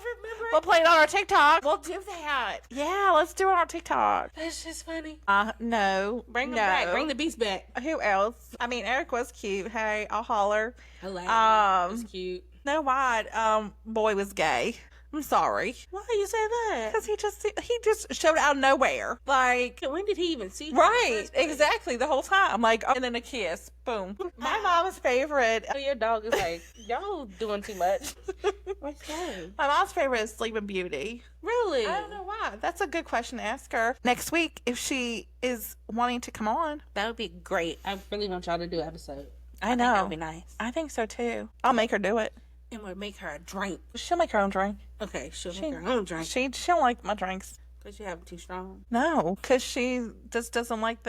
We'll play it on our TikTok. We'll do that. Yeah, let's do it on our TikTok. That's just funny. No. Bring him back. Bring the Beast back. Who else? I mean, Eric was cute. Hey, I'll holler. Hello. That's cute. No, why? Boy was gay. I'm sorry. Why you say that? Because he just showed out of nowhere. Like, When did he even see her? right, exactly, the whole time. Like, and then a kiss. Boom. My mom's favorite. Oh, your dog is like, y'all doing too much. What's that? My mom's favorite is Sleeping Beauty. Really? I don't know why. That's a good question to ask her next week if she is wanting to come on. That would be great. I really want y'all to do an episode. I know. think that would be nice. I think so too. I'll make her do it. And we'll make her a drink. She'll make her own drink. Okay, she'll make her own drink. She don't like my drinks. Because you have it too strong. No, because she just doesn't like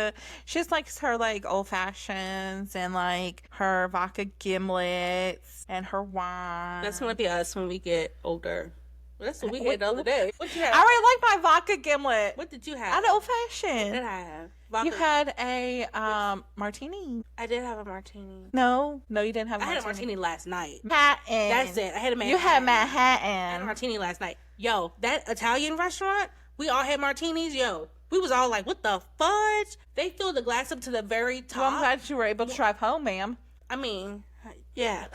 she just likes her like old fashions and like her vodka gimlets and her wine. That's going to be us when we get older. Well, that's what we had the other day. What you have? I already like my vodka gimlet. What did you I have? had old What fashioned. did I have? Vodka. You had a martini. I did have a martini. No, you didn't have a I had martini. a martini last night. Manhattan. That's it. I had a Manhattan. You had I had a Manhattan. martini last night. Yo, that Italian restaurant, we all had martinis. Yo, we was all like, what the fudge? They filled the glass up to the very top. Well, I'm glad you were able to drive home, ma'am. I mean, yeah.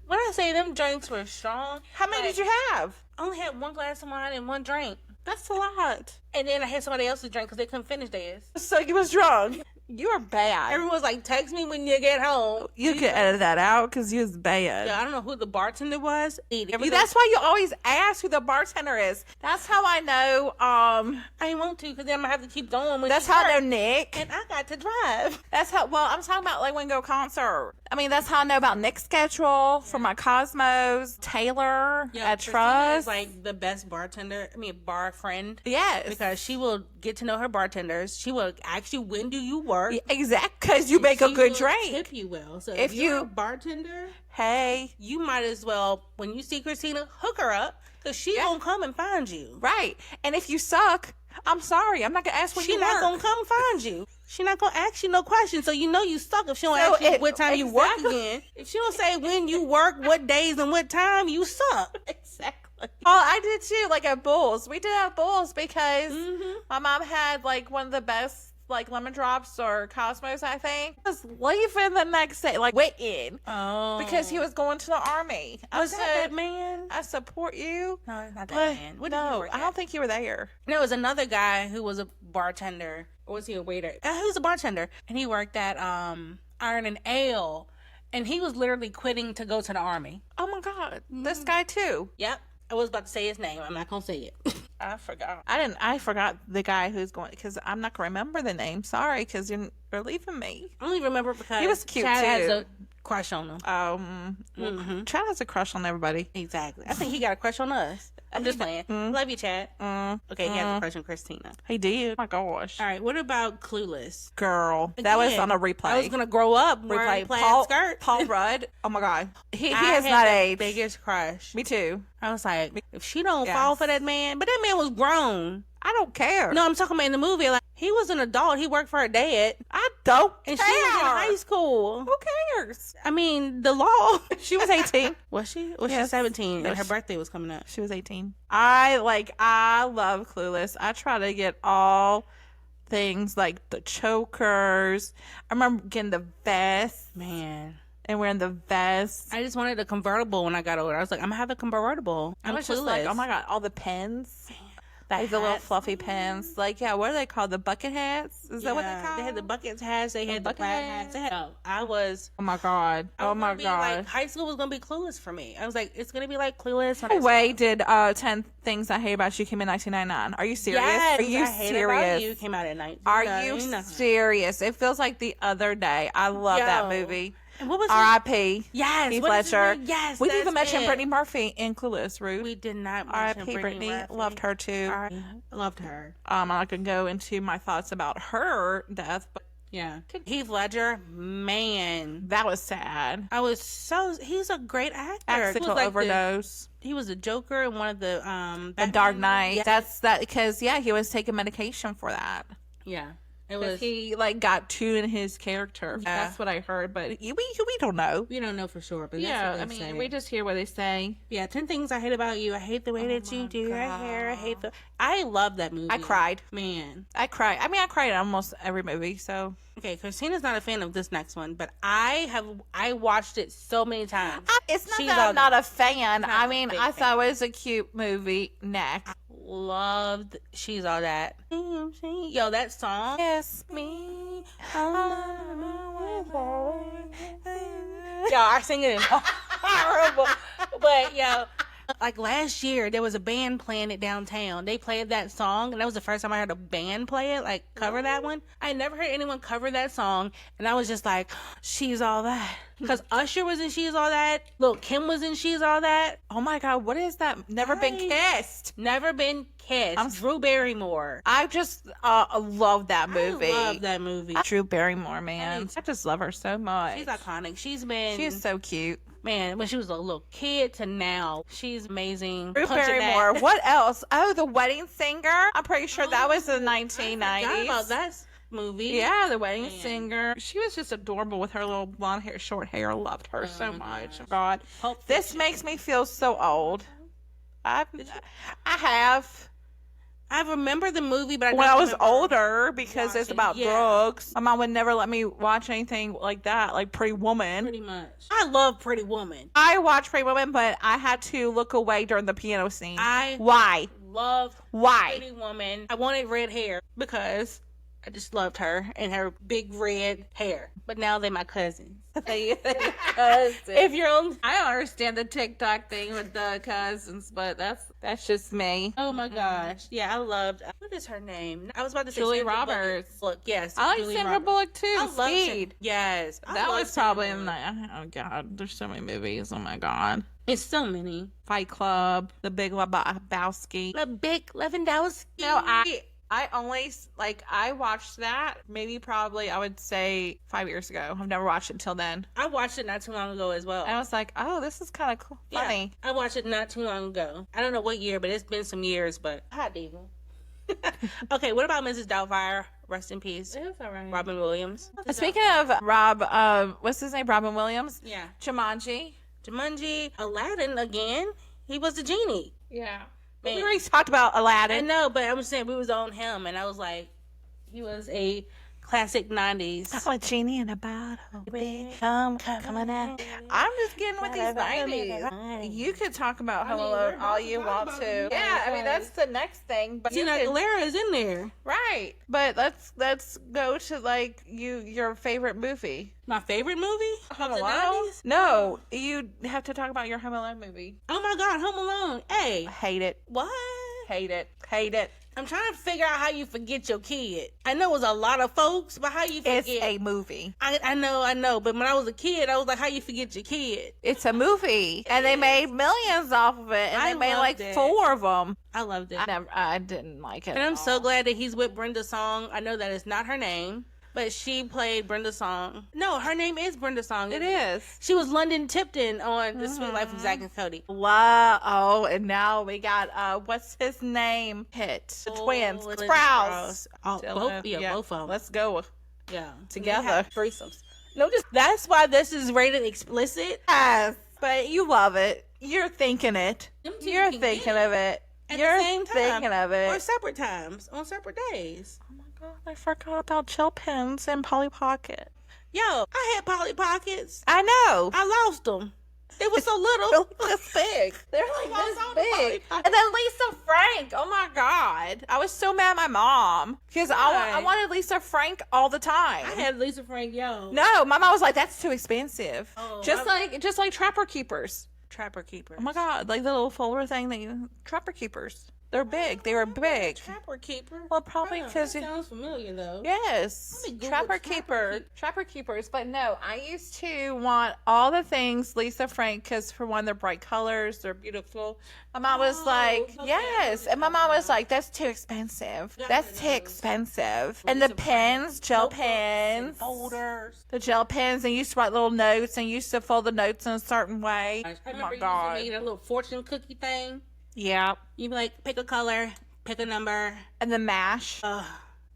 When I say them drinks were strong, How many like, did you have? I only had one glass of wine and one drink. That's a lot. And then I had somebody else's drink because they couldn't finish theirs. So you was drunk. You are bad. Everyone was like, text me when you get home. You can edit that out because you was bad. Yeah, I don't know who the bartender was. That's why you always ask who the bartender is. That's how I know. I didn't want to because then I'm going to have to keep going. When That's she how I hurt. know Nick. And I got to drive. That's how. Well, I'm talking about like when we go to concert. I mean, that's how I know about Nick's schedule for my Cosmos. Taylor at Christina Trust. is like the best bartender. I mean, bar friend. Yes, Because she will get to know her bartenders. She will ask you, when do you work? exactly. Because you make a She good will drink. Tip you well. So If if you're you- a bartender, Hey, you might as well, when you see Christina, hook her up because she gonna come and find you. right. And if you suck, I'm sorry. I'm not gonna ask when She you not work. gonna come find you. She not gonna ask you no questions, so you know you suck if she don't So ask you it- what time you work exactly. again. If she don't say when you work, what days and what time, you suck. Exactly. Oh, I did too. Like at Bulls, we did have Bulls because Mm-hmm. my mom had like one of the best like lemon drops or Cosmos. I think I was leaving the next day, like waiting Oh, because he was going to the army. I was that said, that man? I support you. No, it's not that But man. What did he no, work I at? don't think you were there. There was another guy who was a bartender. Or was he a waiter? He was a bartender. And he worked at Iron and Ale. And he was literally quitting to go to the army. Oh my God. This guy too. Yep. I was about to say his name. I'm not going to say it. I forgot. I forgot the guy who's going, because I'm not going to remember the name. Sorry, because you're leaving me. I only remember because he was cute Chad too. has a crush on him. Chad has a crush on everybody. Exactly. I think he got a crush on us. I'm just playing. Love you, Chad. Okay, he has a crush on Christina. He did. Oh my gosh. All right, what about Clueless? Girl, that was on a replay. I was going to grow up wearing plaid skirts. Paul Rudd. Oh my God. He I has had not the aged. biggest crush. Me too. I was like, if she don't Yes. fall for that man, but that man was grown. I don't care. No, I'm talking about in the movie. Like, he was an adult. He worked for her dad. I don't And care. she was in high school. Who cares? I mean, the law. She was 18. Was she? Was she Yes. 17? No, And her she- birthday was coming up. She was 18. I love Clueless. I try to get all things like the chokers. I remember getting the vest Man. and wearing the vest. I just wanted a convertible when I got older. I was like, I'm going to have a convertible. I I'm was clueless. just like, oh my God, all the pens. Like the little hats. fluffy pens. Like, yeah, what are they called? The bucket hats? Is that what they Yeah, call? They had the bucket hats. They had the bucket plaid hats. hats. They had, I was Oh my God. I Oh was my gonna be God. Like, high school was gonna be Clueless for me. I was like, it's gonna be like Clueless. No way did 10 Things I Hate About You came in 1999. Are you serious? Yes, Are you I Hate serious? About You came out at 19. Are you serious? It feels like the other day. I love that Yo. movie. And what was R.I.P. Yes, Heath what is his Ledger. name? Yes, we didn't that's even mention it. Brittany Murphy in Clueless, Ruth. We did not mention R.I.P. Brittany. Murphy. Loved her too. I loved her. I'm not gonna go into my thoughts about her death, but Yeah. Heath Ledger, man. that was sad. He's a great actor. Accidental He was like overdose. he was a Joker in one of the The Dark Batman- Knight. Yeah. That's that because he was taking medication for that. Yeah. It Because was he got too in his character. Yeah. That's what I heard, but we don't know. we don't know for sure, but Yeah, that's I what they mean, say. we just hear what they say. Yeah, 10 Things I Hate About You. I hate the way that you my do your hair. I God. hate I love that movie. I cried. Man. I cried. I mean, I cried in almost every movie. So Okay, Christina's not a fan of this next one, but I watched it so many times. it's not She's that I'm a- not a fan. I a mean, big I fan. thought it was a cute movie. Next, Loved She's All That. Yo, that song. yes, Me. Yo, I sing it in horrible. But yo, like last year, there was a band playing it downtown. They played that song, and that was the first time I heard a band play it, like cover that one. I had never heard anyone cover that song, and I was just like, She's All That. Because Usher was in She's All That. Lil' Kim was in She's All That. Oh my God, what is that? Never Been Kissed. Never Been Kissed. Drew Barrymore. I just love that movie. I love that movie. Drew Barrymore, man. I just love her so much. She's iconic. She's so cute. Man, when she was a little kid to now, she's amazing. Drew Punching Barrymore. that. What else? Oh, The Wedding Singer. I'm pretty sure that was the I 1990s. forgot about that movie. Yeah, The Wedding Man. Singer. She was just adorable with her little blonde hair, short hair. Loved her so much. God, Pulp this Fiction. makes me feel so old. I have. I remember the movie, but I When don't I was remember older, because it's watching. about Yeah. drugs, my mom would never let me watch anything like that, like Pretty Woman. Pretty much. I love Pretty Woman. I watched Pretty Woman, but I had to look away during the piano scene. I Why? love Why? Pretty Woman. I wanted red hair because I just loved her and her big red hair. But now they're my cousins. If you're on, I don't understand the TikTok thing with the cousins, but that's just me. oh my gosh, yeah, I loved. What is her name? I was about to say Julie Sandra Roberts. Bullock. Yes, I like Julie Sandra Roberts. Bullock too. I love Speed. Yes, I That love was Sandra probably in Bullock. the. Oh God, there's so many movies. Oh my God. It's so many. Fight Club, The Big Lebowski. The Big Lewandowski. No, I only I watched that maybe probably I would say 5 years ago. I've never watched it until then. I watched it not too long ago as well. And I was like, oh, this is kind of cool. Yeah, Funny. I watched it not too long ago. I don't know what year, but it's been some years. But hi, Diva. Okay, what about Mrs. Doubtfire? Rest in peace. It was all right. Robin Williams. Speaking of Rob, what's his name? Robin Williams. Yeah. Jumanji. Jumanji, Aladdin again. He was the genie. Yeah. Man. We already talked about I Aladdin. know, but I'm saying we was on him, and I was like, he was a Classic 90s. I'm a genie in a bottle. Coming out. I'm just getting with these 90s. You could talk about Home Alone all you want to. Yeah, I mean, that's the next thing. But Tina Aguilera is in there. Right. But let's go to, like, your favorite movie. My favorite movie? Home Of the Alone? 90s? No, you have to talk about your Home Alone movie. Oh my God, Home Alone. Hey. Hate it. What? Hate it. Hate it. I'm trying to figure out how you forget your kid. I know it was a lot of folks, but how you forget? It's a movie. I know. But when I was a kid, I was like, how you forget your kid? It's a movie. And they made millions off of it. And I they made loved like it. 4 of them. I loved it. I didn't like it. And I'm so glad that he's with Brenda Song. I know that is not her name, but she played Brenda Song. No, her name is Brenda Song. It is. She was London Tipton on The Sweet Life of Zack and Cody. Wow. Oh, and now we got, what's his name? Hit. The twins. Sprouse. Both of them. Let's go. Yeah. Together. They have threesomes. No, that's why this is rated explicit. Yes. But you love it. You're thinking it. Them two You're can thinking get of it. At You're the same time. thinking of it. Or separate times. On separate days. Oh my God, I forgot about gel pens and Polly Pocket. Yo, I had Polly Pockets. I know. I lost them. They were so little. This big. They're like lost all the this Polly big. Pockets. And then Lisa Frank. Oh my God. I was so mad at my mom because I Why? wanted Lisa Frank all the time. I had Lisa Frank, yo. No, my mom was like, "That's too expensive." Oh, just like Trapper Keepers. Trapper Keeper. Oh my God, like the little folder thing that you Trapper Keepers. They're big. They were big. Trapper Keeper. Well, probably Huh, because that sounds familiar though. yes, Let me Google Trapper Keepers. But no, I used to want all the things Lisa Frank because for one, they're bright colors, they're beautiful. My mom was Oh, like, okay, yes, and my mom was like, that's too expensive. That's too expensive. And the Lisa Frank. pens, gel Notebooks and pens, folders. the gel pens, and you used to write little notes and you used to fold the notes in a certain way. I Oh remember my you God. used to make a little fortune cookie thing. Yeah. You'd be like, pick a color, pick a number. And the MASH, Ugh.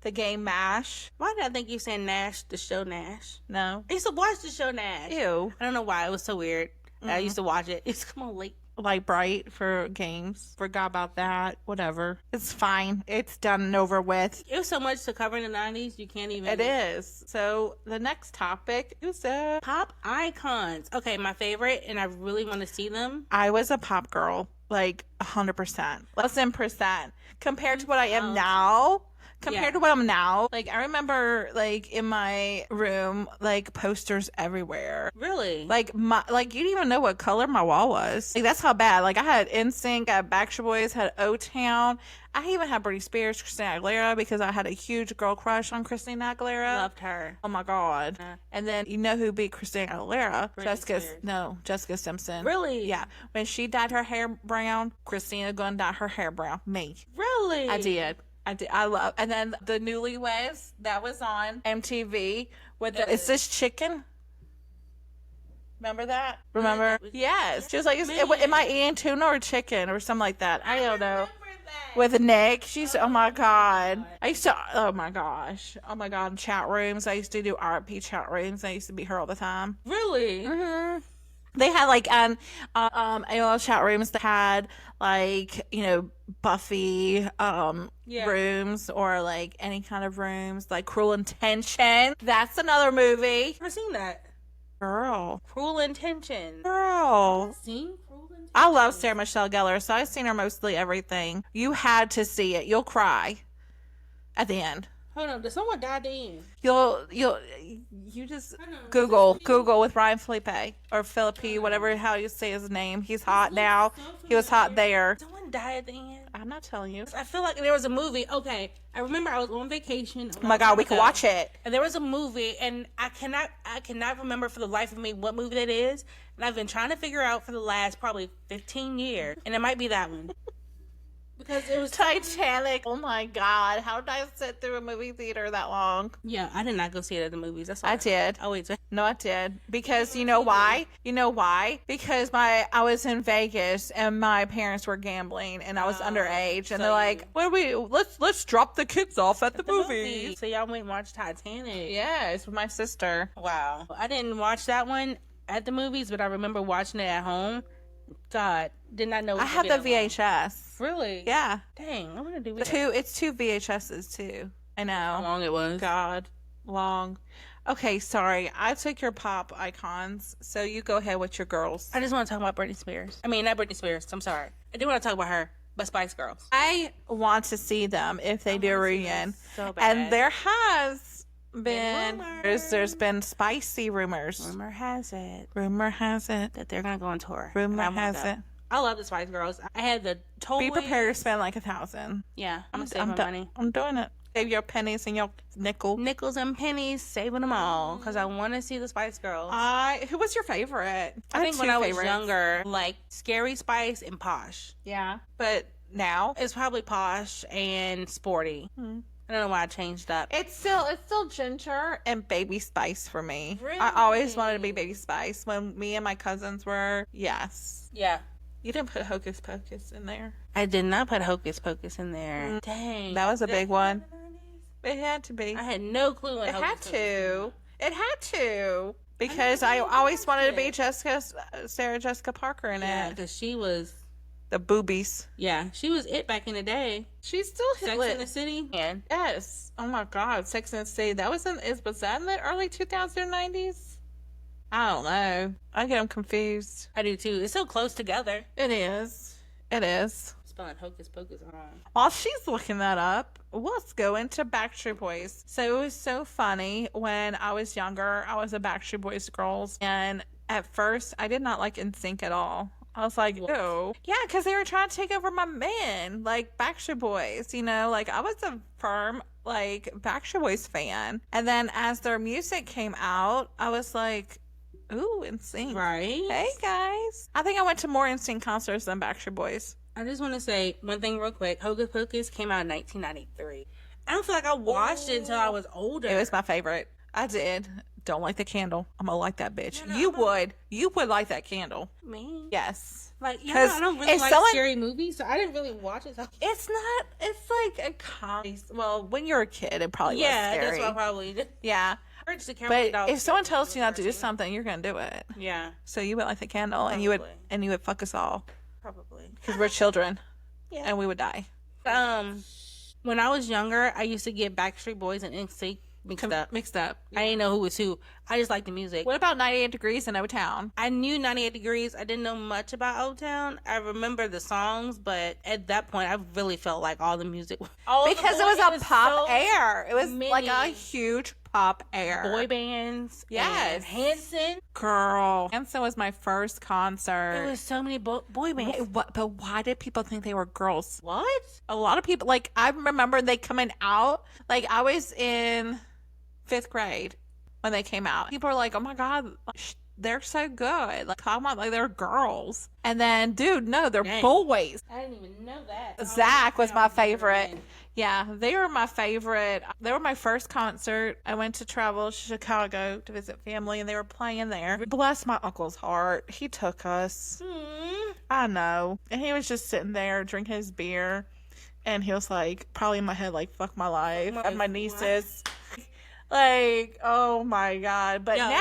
the game MASH. Why did I think you said Nash, the show Nash? No. I used to watch the show Nash. Ew. I don't know why. It was so weird. I used to watch it. It's come on late. Like Bright for games. Forgot about that. Whatever. It's fine. It's done and over with. It was so much to cover in the 90s, you can't even. It is. So the next topic is Pop icons. Okay, my favorite, and I really want to see them. I was a pop girl. Like 100%. Less than percent. Compared to what I am now. Compared to what I'm now. Like I remember like in my room, like posters everywhere. Really? Like you didn't even know what color my wall was. Like that's how bad. Like I had NSYNC, I had Backstreet Boys, had O-Town. I even had Britney Spears, Christina Aguilera because I had a huge girl crush on Christina Aguilera. Loved her. Oh my God. And then you know who beat Christina Aguilera? Britney Spears. Jessica Simpson. Really? Yeah. When she dyed her hair brown, Christina gonna dye her hair brown. Me. Really? I did. I love. And then the Newlyweds that was on MTV with the Is This Chicken? Remember that? Remember? Yes. She was like, am I eating tuna or chicken or something like that? I don't know. With Nick, oh my God. Oh my gosh. Oh my God. Chat rooms. I used to do RP chat rooms. I used to beat her all the time. Really? Mm-hmm. They had like AOL chat rooms that had like, you know, Buffy rooms or like any kind of rooms like Cruel Intention. That's another movie. I've seen that. Girl. Cruel Intention. Girl. Seen Cruel Intention? I love Sarah Michelle Gellar, so I've seen her mostly everything. You had to see it. You'll cry at the end. Hold on, did someone die at the end? You just Google with Ryan Felipe or Philippi, whatever how you say his name. He's hot now. He was hot there. Someone died at the end? I'm not telling you. I feel like there was a movie. Okay, I remember I was on vacation. Oh my God, we can watch it. And there was a movie, and I cannot remember for the life of me what movie that is. And I've been trying to figure out for the last probably 15 years, and it might be that one. Because it was Titanic. Oh my God. How did I sit through a movie theater that long? Yeah, I did not go see it at the movies. That's all I did. Oh, wait. No, I did. Because you know why? You know why? Because I was in Vegas and my parents were gambling and I was underage and they're like, let's drop the kids off at the movie. So y'all went and watched Titanic. Yes, with my sister. Wow. I didn't watch that one at the movies, but I remember watching it at home. God, did not know. I have the VHS. Really? Yeah. Dang, I want to do it. It's two VHSs too. I know. How long it was? God. long. Okay, sorry. I took your pop icons, so you go ahead with your girls. I just want to talk about Britney Spears. I mean, not Britney Spears. I'm sorry. I do want to talk about her, but Spice Girls. I want to see them if they do a reunion. So bad. And there has been rumors. there's been spicy rumors. Rumor has it That they're gonna go on tour. rumor I want has that. it. I love the Spice Girls. I had the toy. Be prepared to spend like 1,000. Yeah, I'm gonna save my money. I'm doing it. Save your pennies and your nickel. Nickels and pennies, saving them all because I want to see the Spice Girls. Who was your favorite? I think when I was younger, like Scary Spice and Posh. Yeah, but now It's probably Posh and Sporty. I don't know why I changed up. it's still Ginger and Baby Spice for me. Really? I always wanted to be Baby Spice when me and my cousins were. Yes. Yeah. You didn't put Hocus Pocus in there. I did not put Hocus Pocus in there. Dang. That was a big one. It had to be. I had no clue when It Hocus had Pocus to. It had to. Because I always wanted to be Sarah Jessica Parker in Yeah, it. because she was, The boobies. she was it back in the day. She's still Sex in the City. And Yes. Oh my God. Sex and the City. That was was that in the early 2090s? I don't know. I get them confused. I do too. It's so close together. It is. It is. Spelling Hocus Pocus wrong. While she's looking that up, let's go into Backstreet Boys. So it was so funny when I was younger. I was a Backstreet Boys girls, and at first I did not like NSYNC at all. I was like, ew. Yeah, because they were trying to take over my men, like Backstreet Boys. You know, like I was a firm like Backstreet Boys fan, and then as their music came out, I was like, ooh, NSYNC. Right? Hey guys, I think I went to more NSYNC concerts than Backstreet Boys. I just want to say one thing real quick. Hocus Pocus came out in 1993. I don't feel like I watched it until I was older. It was my favorite. I did. Don't like the candle. I'm gonna light that bitch. No, You would. You would light that candle. Me? Yes. Like, yeah, 'Cause I don't really if like someone- scary movies, so I didn't really watch it. So... It's not. It's like a comedy. Well, when you're a kid, it probably was Yeah, scary. that's what I probably did. Yeah. But if someone tells you not to do something, you're gonna do it. Yeah, So you would light the candle, and Probably. you would fuck us all probably. because we're children, Yeah. and we would die. When I was younger, I used to get Backstreet Boys and NSYNC mixed up. I didn't know who was who. I just liked the music. What about 98 Degrees in O-Town? I knew 98 Degrees. I didn't know much about Old Town. I remember the songs, but at that point, I really felt like all the music. Because it was a pop air. It was many like a huge pop air. boy bands. Yes. And Hanson. Girl. Hanson was my first concert. There was so many boy bands. Wait, but why did people think they were girls? What? A lot of people, like, I remember they coming out. Like, I was in 5th grade when they came out. People were like, oh my God, they're so good. Like, talking about like they're girls. And then, dude, no, they're Dang. boys. I didn't even know that. Zach was my favorite. Man. Yeah, they were my favorite. They were my first concert. I went to travel to Chicago to visit family, and they were playing there. Bless my uncle's heart. He took us. I know. And he was just sitting there drinking his beer, and he was like, probably in my head, like, fuck my life. And my nieces. Like, oh my God. But Yo, now.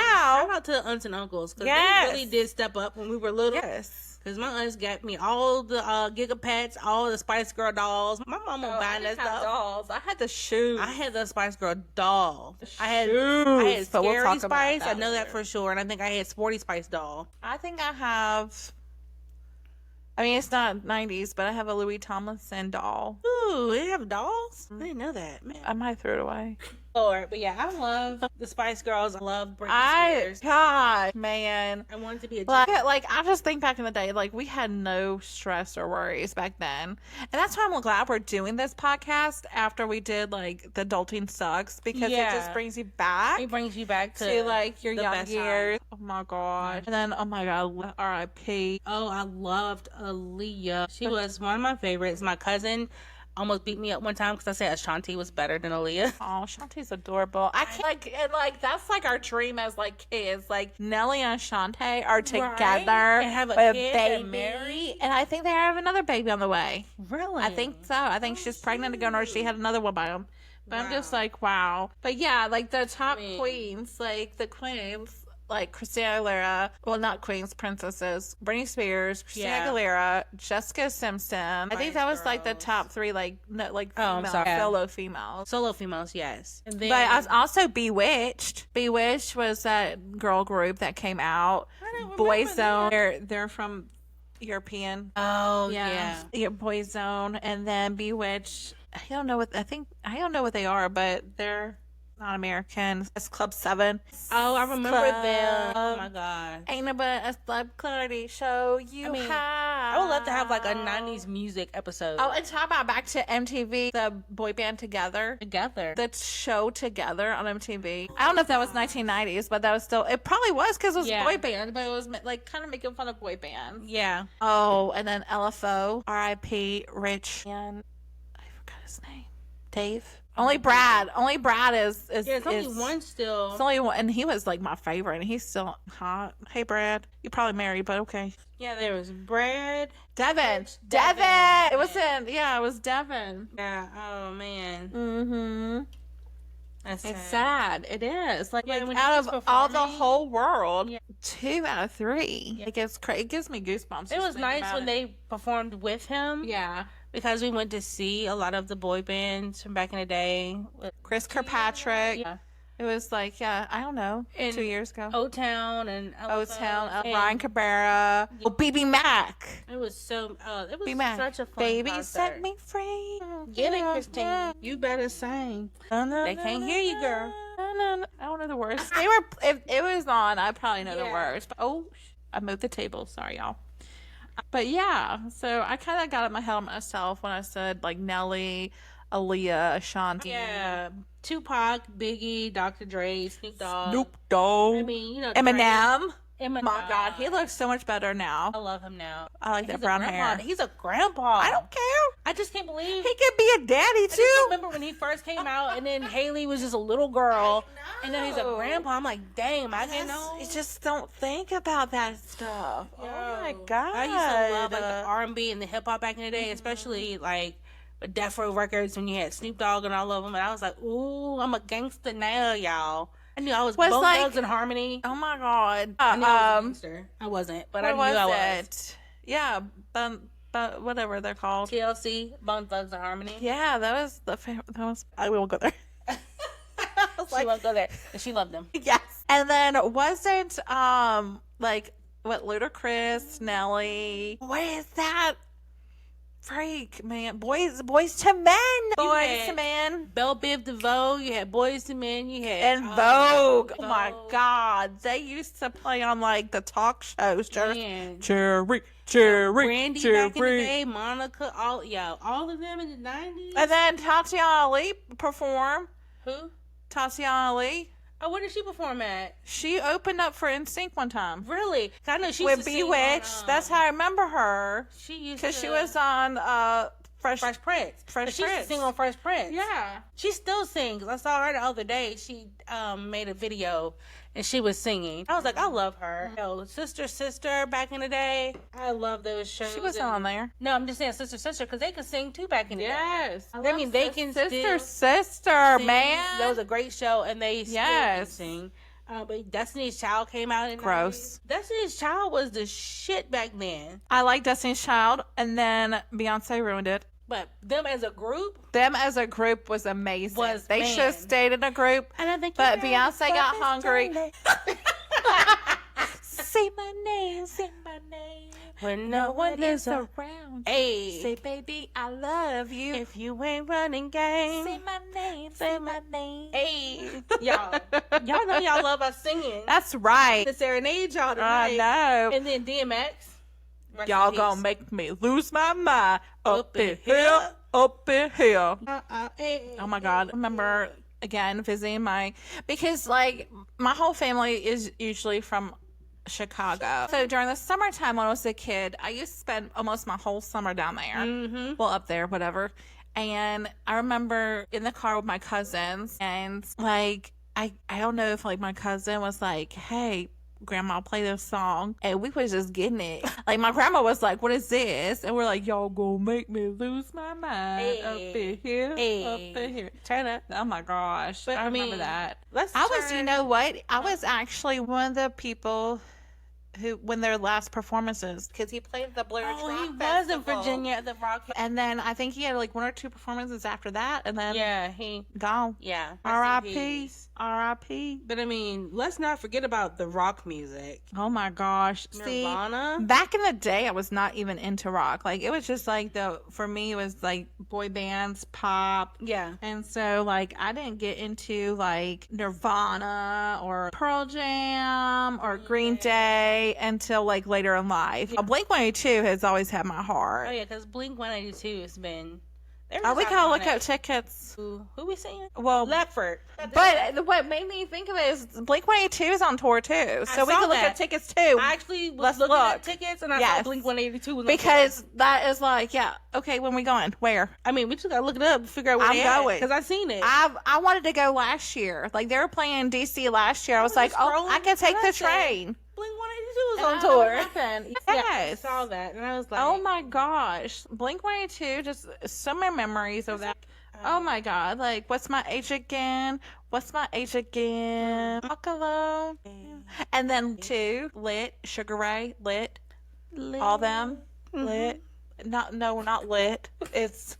shout out to the aunts and uncles, because Yes. they really did step up when we were little. Yes. Because my aunts got me all the Gigapets, all the Spice Girl dolls. My mama Oh, buying that stuff. dolls. I had the shoes. I had the Spice Girl doll. I had Shoes. But we'll Scary talk about Spice. that I know that later. for sure. And I think I had Sporty Spice doll. I think I have. I mean, it's not 90s, but I have a Louis Tomlinson doll. Ooh, they have dolls? I didn't know that. Man. I might throw it away. Lord, but yeah, I love the Spice Girls. I love Britney Spears. God, man. I wanted to be a Like, I just think back in the day, like, we had no stress or worries back then. And that's why I'm glad we're doing this podcast after we did, like, the Adulting Sucks, because it just brings you back. It brings you back To like your the young best years. Oh my God. And then, oh my God, R.I.P. Oh, I loved Aaliyah. She was one of my favorites. My cousin almost beat me up one time because I said Ashanti was better than Aaliyah. Oh, Shantae's adorable. I can't, like, and like, that's like our dream as like kids. Like, Nelly and Shantae are together And have a with kid baby. and marry. And I think they have another baby on the way. Really? I think so. I think she's pregnant again, or she had another one by him. But I'm just like, wow. But yeah, like the top queens, like the queens like Christina Aguilera, well, not queens, princesses, Britney Spears, Christina Yeah. Aguilera, Jessica Simpson. I think that was like the Girls. top three, like I'm female, sorry. solo females. Solo females, yes. And then, But I was also Bewitched. Bewitched was that girl group that came out. I don't remember Boyzone. that. They're from European. Oh, yeah. Boyzone, and then Bewitched. I don't know what they are, but they're not American. It's Club 7. Oh, I remember Club. them. Oh, my God. Ain't no but a celebrity show you have. I would love to have like a 90s music episode. Oh, and talk about back to MTV, the boy band Together. The show Together on MTV. I don't know if that was 1990s, but that was still, it probably was because it was Yeah. boy band, but it was like kind of making fun of boy bands. Yeah. Oh, and then LFO, R.I.P. Rich, and I forgot his name. Dave. Only Brad is Yeah, there's only one still. It's only one, and he was like my favorite, and he's still hot. Hey, Brad, you probably married, but okay. Yeah, there was Brad. Devin. Devin. It was Devin. Yeah. Oh, man. Mm-hmm. That's It's sad. It is. Like, Yeah, like when he out was of all the performing- whole world, Yeah. 2 out of 3. Yeah. It gives me goosebumps. It was nice when they performed with him. Yeah. Because we went to see a lot of the boy bands from back in the day. Chris Kirkpatrick. Yeah. It was like, I don't know, And 2 years ago. O-Town and O-Town, and Ryan Cabrera, BB Mac. It was so. It was BB Mac. such a fun Baby, concert. set me free. Get it, Christine. You better sing. They can't hear you, girl. I don't know the words. If it was on, I probably know the Yeah. words. But, I moved the table. Sorry, y'all. But yeah, so I kind of got in my head on myself when I said like Nelly, Aaliyah, Ashanti. Yeah, Tupac, Biggie, Dr. Dre, Snoop Dogg. Snoop Dogg. I mean, Eminem. Eminem. My God, he looks so much better now. I love him now. I like that He's a brown grandpa. hair. He's a grandpa. I don't care. I just can't believe. He could be a daddy I too. just remember when he first came out, and then Haley was just a little girl, and then he's a know. grandpa. I'm like, dang, I didn't know. You just don't think about that stuff. Oh my Yo, God. I used to love like the R&B and the hip hop back in the day, especially like with Death Row Records when you had Snoop Dogg and all of them. And I was like, ooh, I'm a gangster now, y'all. I knew I was Was Bone like- Thugs and Harmony. Oh my God. I knew I was a gangster. I wasn't, but I What knew I was was. it? Yeah, but whatever they're called. TLC, Bone Thugs and Harmony. Yeah, that was I will go there. I was like, she won't go there. And she loved them. Yes. And then wasn't like what Ludacris, Nelly? What is that? Freak, man. Boys to Men. Boys had- to Men. Belle Biv DeVoe, you had Boys to Men, you had And Vogue. Oh my Vogue. God. They used to play on like the talk shows. Man. Cherry. Brandy back in the day, Monica, all of them in the 90s. And then Tatiana Ali performed. Who? Tatiana Ali. Oh, where did she perform at? She opened up for NSYNC one time. Really? I know she With used to sing Bewitched. on, That's how I remember her. she used Because to, she was on Fresh Prince. Fresh She used to Prince. sing on Fresh Prince. Yeah. She still sings. I saw her the other day. She made a video and she was singing. I was like, I love her. Yo, Sister back in the day. I love those shows. She wasn't on there. No, I'm just saying Sister because they could sing too back in the day. Yes. I mean, they can Sister, still sing. man. That was a great show, and they still can Yes. sing. But Destiny's Child came out in the Gross. 90s. Destiny's Child was the shit back then. I like Destiny's Child, and then Beyonce ruined it. But them as a group, Them as a group was amazing. They should have man. stayed in a group. and I think, But you know, Beyonce got fuck hungry. this Say my name, say my name. when no one is around. around. Hey, Say, baby, I love you. if you ain't running game, Say my name, say my name. hey, y'all know y'all love us singing. That's right. To serenade y'all I tonight. know. And then DMX. rest Y'all in gonna peace. make me lose my mind up Up in in here, up in here. Hey. Oh my God. I remember again visiting because like my whole family is usually from Chicago. So during the summertime when I was a kid, I used to spend almost my whole summer down there. Mm-hmm. Well, up there, whatever. And I remember in the car with my cousins and like, I don't know if like my cousin was like, hey, grandma play this song, and we was just getting it. Like, my grandma was like, what is this? And we're like, y'all gonna make me lose my mind up in here, up in here. Turn up. Oh my gosh. But, I remember that. You know what? I was actually one of the people who, when their last performances, because he played the Blue Ridge Rock he was Festival. in Virginia at the Rock. And then I think he had like 1 or 2 performances after that, and then he gone. yeah. R.I.P. R.I.P. But I mean, let's not forget about the rock music. Oh my gosh. Nirvana. See, back in the day, I was not even into rock. Like, it was just like for me, it was like boy bands, pop. Yeah. And so, like, I didn't get into like Nirvana or Pearl Jam or Green Day until like later in life. Yeah. Blink-182 has always had my heart. Oh yeah, because Blink-182 has been. We gotta look up tickets. Who we saying? Well, Lefford. But what made me think of it is Blink-182 is on tour too, so we can look at tickets too. I actually was looking at tickets, and I saw Blink-182 was on because tour. That is like, yeah, okay, when we going? Where? I mean, we just gotta look it up and figure out where I'm going because I seen it. I wanted to go last year. Like, they were playing DC last year. I was like, oh, I can take the train. Blink-182 was on tour. Yes. Yeah, I saw that, and I was like, oh my gosh, Blink-182, just so many memories of that. Oh my god, like, what's my age again? What's my age again? Walk alone. And then 2, Lit, Sugar Ray, Lit. All them, Lit. Not Lit. It's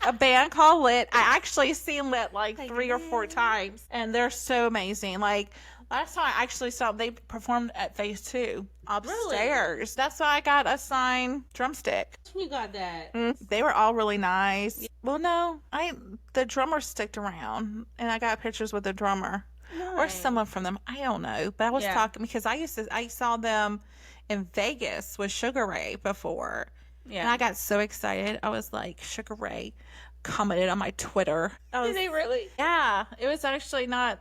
a band called Lit. I actually seen Lit like 3 or 4 times, and they're so amazing. Like, last time I actually saw them, they performed at Phase 2 upstairs. Really? That's why I got a signed drumstick. You got that? They were all really nice. Yeah. Well, no, the drummer sticked around, and I got pictures with the drummer. Nice. Or someone from them. I don't know, but I was talking because I saw them in Vegas with Sugar Ray before. Yeah. And I got so excited. I was like, Sugar Ray commented on my Twitter. Did they really? Yeah. It was actually not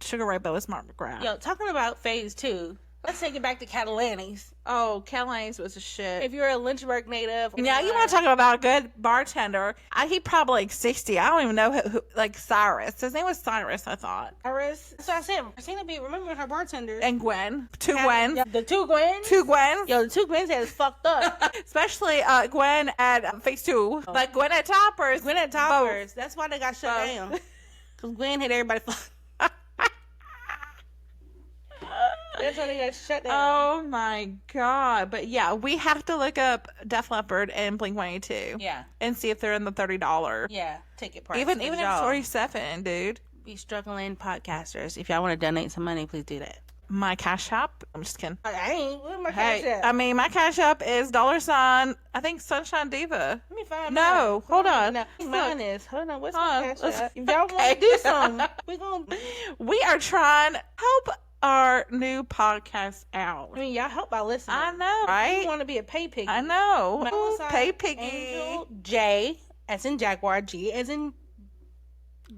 Sugar Ray, but it was Mark McGrath. Yo, talking about Phase 2, let's take it back to Catalani's. Oh, Catalani's was a shit. If you're a Lynchburg native. Yeah, you want to talk about a good bartender. He probably like 60. I don't even know who like Cyrus. His name was Cyrus, I thought. Cyrus? That's what I said. Christina be remembering her bartenders. And Gwen. 2 Gwens. Yeah, the 2 Gwens? 2 Gwens. Yo, the 2 Gwens had us fucked up. Especially Gwen at Phase 2. Oh. Like Gwen at Toppers. Gwen at Toppers. Both. That's why they got shut down. Because Gwen had everybody fucked. That's why they got shut down. Oh my god. But yeah, we have to look up Def Leppard and Blink-182. Yeah. And see if they're in the $30. Yeah, ticket price. Even if it's 47, dude. Be struggling podcasters. If y'all want to donate some money, please do that. My Cash App? I'm just kidding. I ain't. Where's my Cash App? I mean, my Cash App is $, I think Sunshine Diva. Let me find No, hold on. No, mine is. Hold on. What's my Cash App? If y'all want to do something, we are trying to help our new podcast out. I mean, y'all help by listening. I know, right? You want to be a pay piggy. I know. Ooh, pay piggy. Angel J as in Jaguar, G as in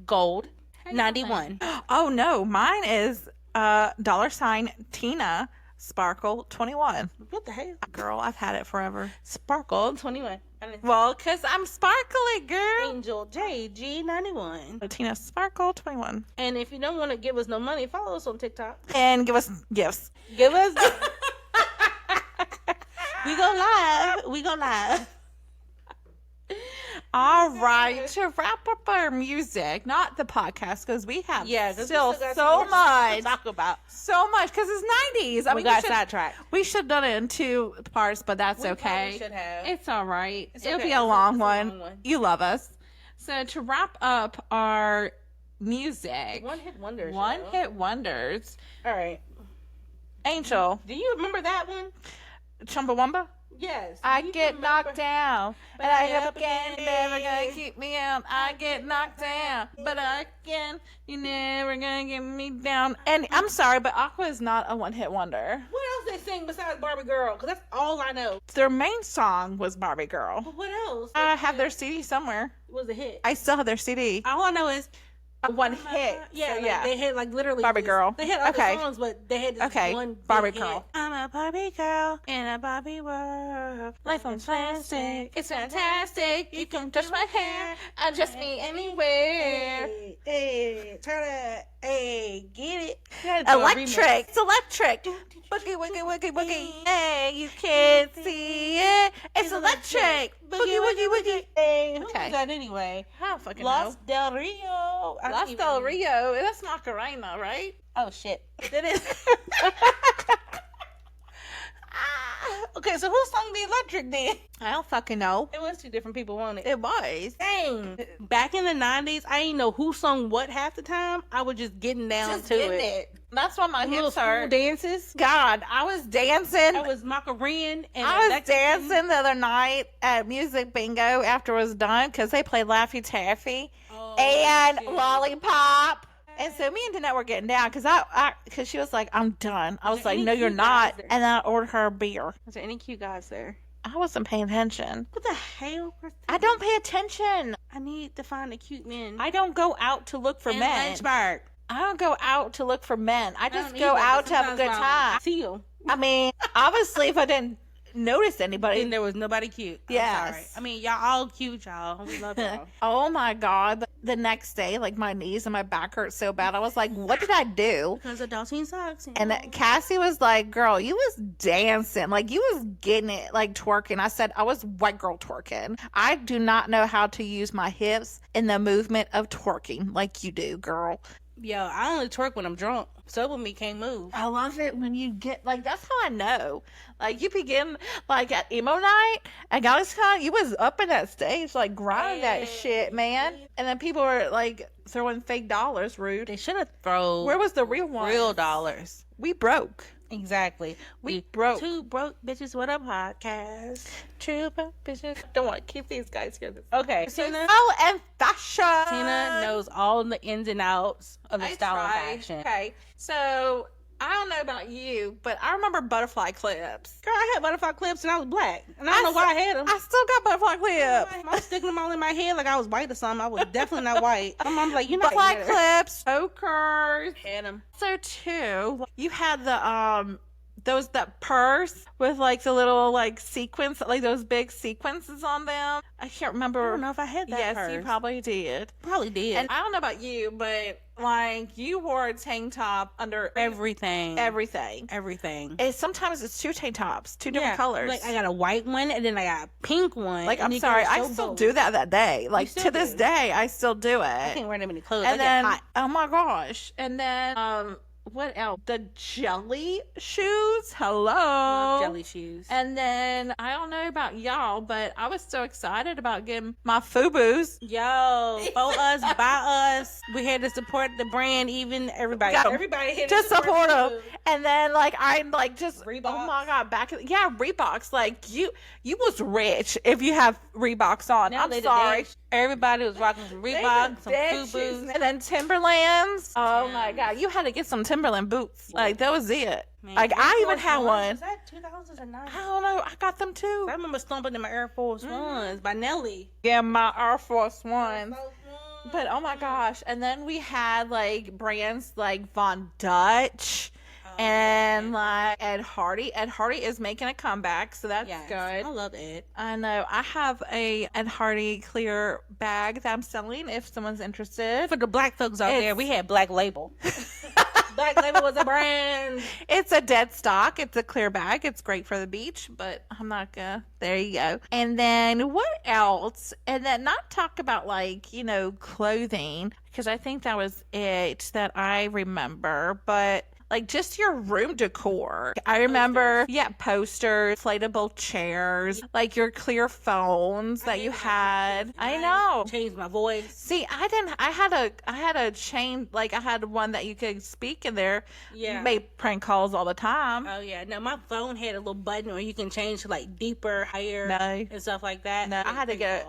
Gold, 91. Oh no, mine is $ Tina Sparkle 21. What the hell? Girl, I've had it forever. Sparkle 21. Well, because I'm sparkly, girl. Angel J G 91. Tina Sparkle 21. And if you don't want to give us no money, follow us on TikTok. And give us gifts. Give us. We go live. We go live. All right, to wrap up our music, not the podcast, because we have still so much to talk about. So much, because it's 90s. We got sidetracked. We should have done it in 2 parts, but that's okay. We should have. It's all right. It's It'll okay. be a long one. You love us. So to wrap up our music. One-hit wonders. One-hit wonders. All right. Angel. Do you remember that one? Chumbawamba? Yes. I get knocked down, but I get up again. You're never gonna keep me out. I get knocked down, but again, you're never gonna get me down. And I'm sorry, but Aqua is not a one-hit wonder. What else they sing besides Barbie Girl? Because that's all I know. Their main song was Barbie Girl. But what else? I have their CD somewhere. It was a hit. I still have their CD. All I know is one hit. Yeah, So, like, they had like literally Barbie girl. They had other Okay. songs, but they had this Okay, one big Barbie hit. girl. I'm a Barbie girl in a Barbie world. Life on plastic, it's fantastic. You can touch my hair, adjust me anywhere. Hey, turn it. Hey, get it. Electric, it's electric. Boogie, woogie, woogie, woogie. Hey, you can't see it. It's electric. Boogie, woogie, woogie. Hey, who Okay. was that anyway? I don't fucking Los know. Del Rio. Los Del Rio. That's Macarena, right? Oh shit. It is. Okay, so who sung the electric then? I don't fucking know. It was two different people, wasn't it? It was. Dang. Back in the 90s, I didn't know who sung what half the time. I was just getting down to it. That's why my Little hips school hurt. dances. God, I was dancing. I was Macarena and I was Alexis. dancing the other night at Music Bingo after it was done because they played Laffy Taffy Oh, and shit. Lollipop. And so me and Danette were getting down because she was like, I'm done. I was there like, any no, you're cute not. guys there? And then I ordered her a beer. Was there any cute guys there? I wasn't paying attention. What the hell? I don't pay attention. I need to find a cute man. I don't go out to look for in men. Lynchburg. I don't go out to look for men. I just don't go either, out but to have a sometimes good I time. see you. I mean, obviously, if I didn't notice anybody. And there was nobody cute. I'm Yes. sorry. I mean, y'all all cute, y'all. We love y'all. Oh my God. The next day, like my knees and my back hurt so bad. I was like, what did I do? Because adulting sucks. And Cassie was like, girl, you was dancing. Like you was getting it, like twerking. I said, I was white girl twerking. I do not know how to use my hips in the movement of twerking like you do, girl. Yo, I only twerk when I'm drunk. Sober me can't move. I love it when you get like that's how I know. Like you begin like at emo night at GalaxyCon, you was up in that stage like grinding that shit, man. And then people were like throwing fake dollars, rude. They should have thrown Where was the real one? real dollars. We broke. Exactly. We broke. Two broke bitches with a podcast. True broke bitches. Don't want to keep these guys here. Okay. Tina Tina, and fashion. Tina knows all the ins and outs of the I style of try. fashion. Okay, so I don't know about you, but I remember butterfly clips. Girl, I had butterfly clips and I was black. And I don't know why I had them. I still got butterfly clips. I was sticking them all in my head like I was white or something. I was definitely not white. My mom's like, you're not Butterfly white. clips, chokers. Had them. So too, you had the that purse with like the little like sequins, like those big sequences on them. I can't remember. I don't know if I had that Yes, purse. you probably did. Probably did. And I don't know about you, but like you wore a tank top under everything. everything. Sometimes it's two tank tops, two different colors. Like I got a white one and then I got a pink one. Like, and I'm you sorry, can I show still both. do that day. Like still to this do. day, I still do I it. can't wear them any clothes. And I then, get hot. oh my gosh! And then, what else? The jelly shoes. Hello, Love jelly shoes. And then I don't know about y'all, but I was so excited about getting my FUBUs. Yo, for us, by us, we had to support the brand. Even everybody, Got 'em. everybody had To support them. them. And then like I like just oh Reeboks? my God, Reeboks. Like you was rich if you have Reeboks on. Now I'm they the sorry. dash. Everybody was rocking some Reeboks, some FUBUs. And then Timberlands. Oh Yeah. my God, you had to get some Timberland boots. Like that was it. Man, Like Air I even Force had Ones, one. Was that 2009? I don't know. I got them too. I remember stomping in my Air Force Ones by Nelly. Yeah, my Air Force Ones. Those ones. But oh my gosh. And then we had like brands like Von Dutch and like Ed Hardy. Ed Hardy is making a comeback, so that's Yes, good. I love it. I know. I have a Ed Hardy clear bag that I'm selling if someone's interested. For the black folks out there, we had Black Label. Black Label was a brand. It's a dead stock. It's a clear bag. It's great for the beach, but I'm not gonna. There you go. And then what else? And then not talk about like, clothing, because I think that was it that I remember, but like just your room decor. I remember, posters, inflatable chairs, like your clear phones that you had. I know. Changed my voice. See, I didn't. I had a chain. Like I had one that you could speak in there. Yeah. Made prank calls all the time. Oh yeah. No, my phone had a little button where you can change to like deeper, higher, No. and stuff like that. No, I had to get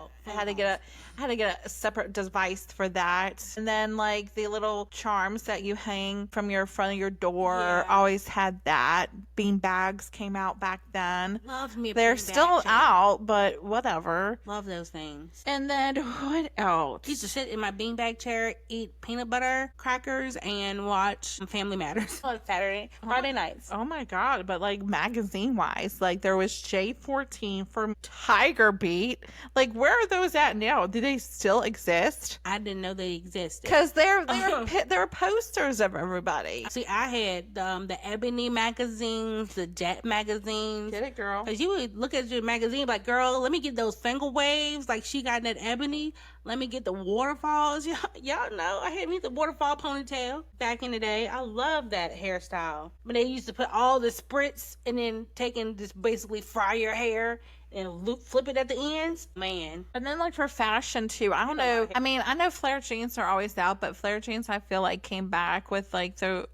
a separate device for that. And then like the little charms that you hang from your front of your door store always had that. Bean bags came out back then. Loved me a They're beanbag still chair. out, but whatever. Love those things. And then what else? I used to sit in my beanbag chair, eat peanut butter crackers, and watch Family Matters on Friday nights. Oh my God, but like magazine wise, like there was J14 from Tiger Beat. Like where are those at now? Do they still exist? I didn't know they existed. Because they're posters of everybody. See, I had the Ebony magazines, the Jet magazines. Get it, girl? Because you would look at your magazine like, girl, let me get those finger waves like she got in that Ebony. Let me get the waterfalls. Y'all know I had me the waterfall ponytail back in the day. I love that hairstyle. But they used to put all the spritz and then taking just basically fry your hair and flip it at the ends. Man. And then like for fashion too, I don't know. I mean, I know flare jeans are always out, but flare jeans I feel like came back with like there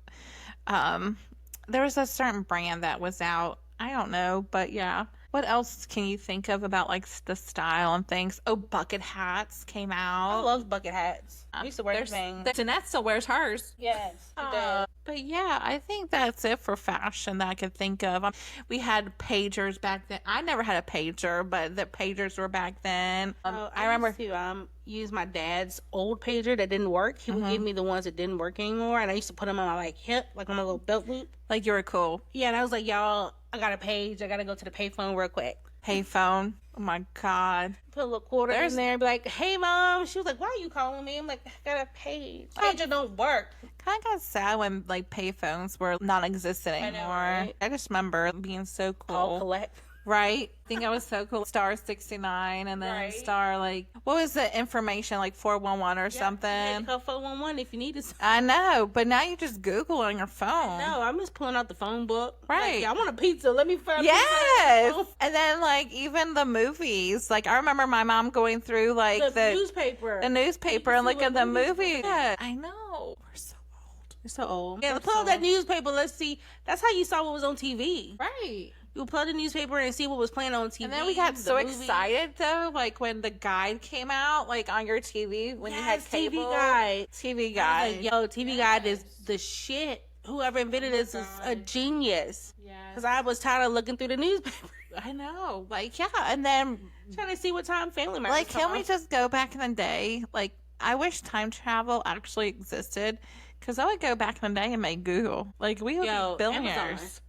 was a certain brand that was out. I don't know, but yeah. What else can you think of about like the style and things? Oh, bucket hats came out. I love bucket hats. I used to wear things. Jeanette still wears hers. Yes, she does. But yeah, I think that's it for fashion that I could think of. We had pagers back then. I never had a pager, but the pagers were back then. I remember used to use my dad's old pager that didn't work. He would give me the ones that didn't work anymore, and I used to put them on my like hip, like on my little belt loop. Like you were cool. Yeah, and I was like, y'all, I got a page. I gotta go to the payphone real quick. Payphone. Oh my God. Put a little quarter in there and be like, hey, Mom. She was like, why are you calling me? I'm like, I got a page. Pager don't work. Kind of got sad when like payphones were non-existent anymore. I know, right? I just remember being so cool. All collect. Right? I think I was so cool. Star 69 and then Right. star like, what was the information? Like 411 or something? You had to call 411 if you needed something. I know, but now you just Google on your phone. No, I'm just pulling out the phone book. Right. Like, I want a pizza. Let me find Yes. pizza. And then like even the movies. Like I remember my mom going through like The newspaper. The newspaper and look at the movie. Yeah, I know. We're so old. You're so old. We're Yeah, pull so out that old. newspaper. Let's see. That's how you saw what was on TV. Right. You would pull out the newspaper and see what was playing on TV. And then we got the so movies. excited though, like when the guide came out, like on your TV when you had Yes, cable. TV Guide. TV I was Guide. like, yo, TV Guide is the shit. Whoever invented this is a genius. Because I was tired of looking through the newspaper. I know. Like, yeah. And then, Trying to see what time Family Matters like, come can we on. just go back in the day? Like, I wish time travel actually existed. Because I would go back in the day and make Google. Like, we would be billionaires.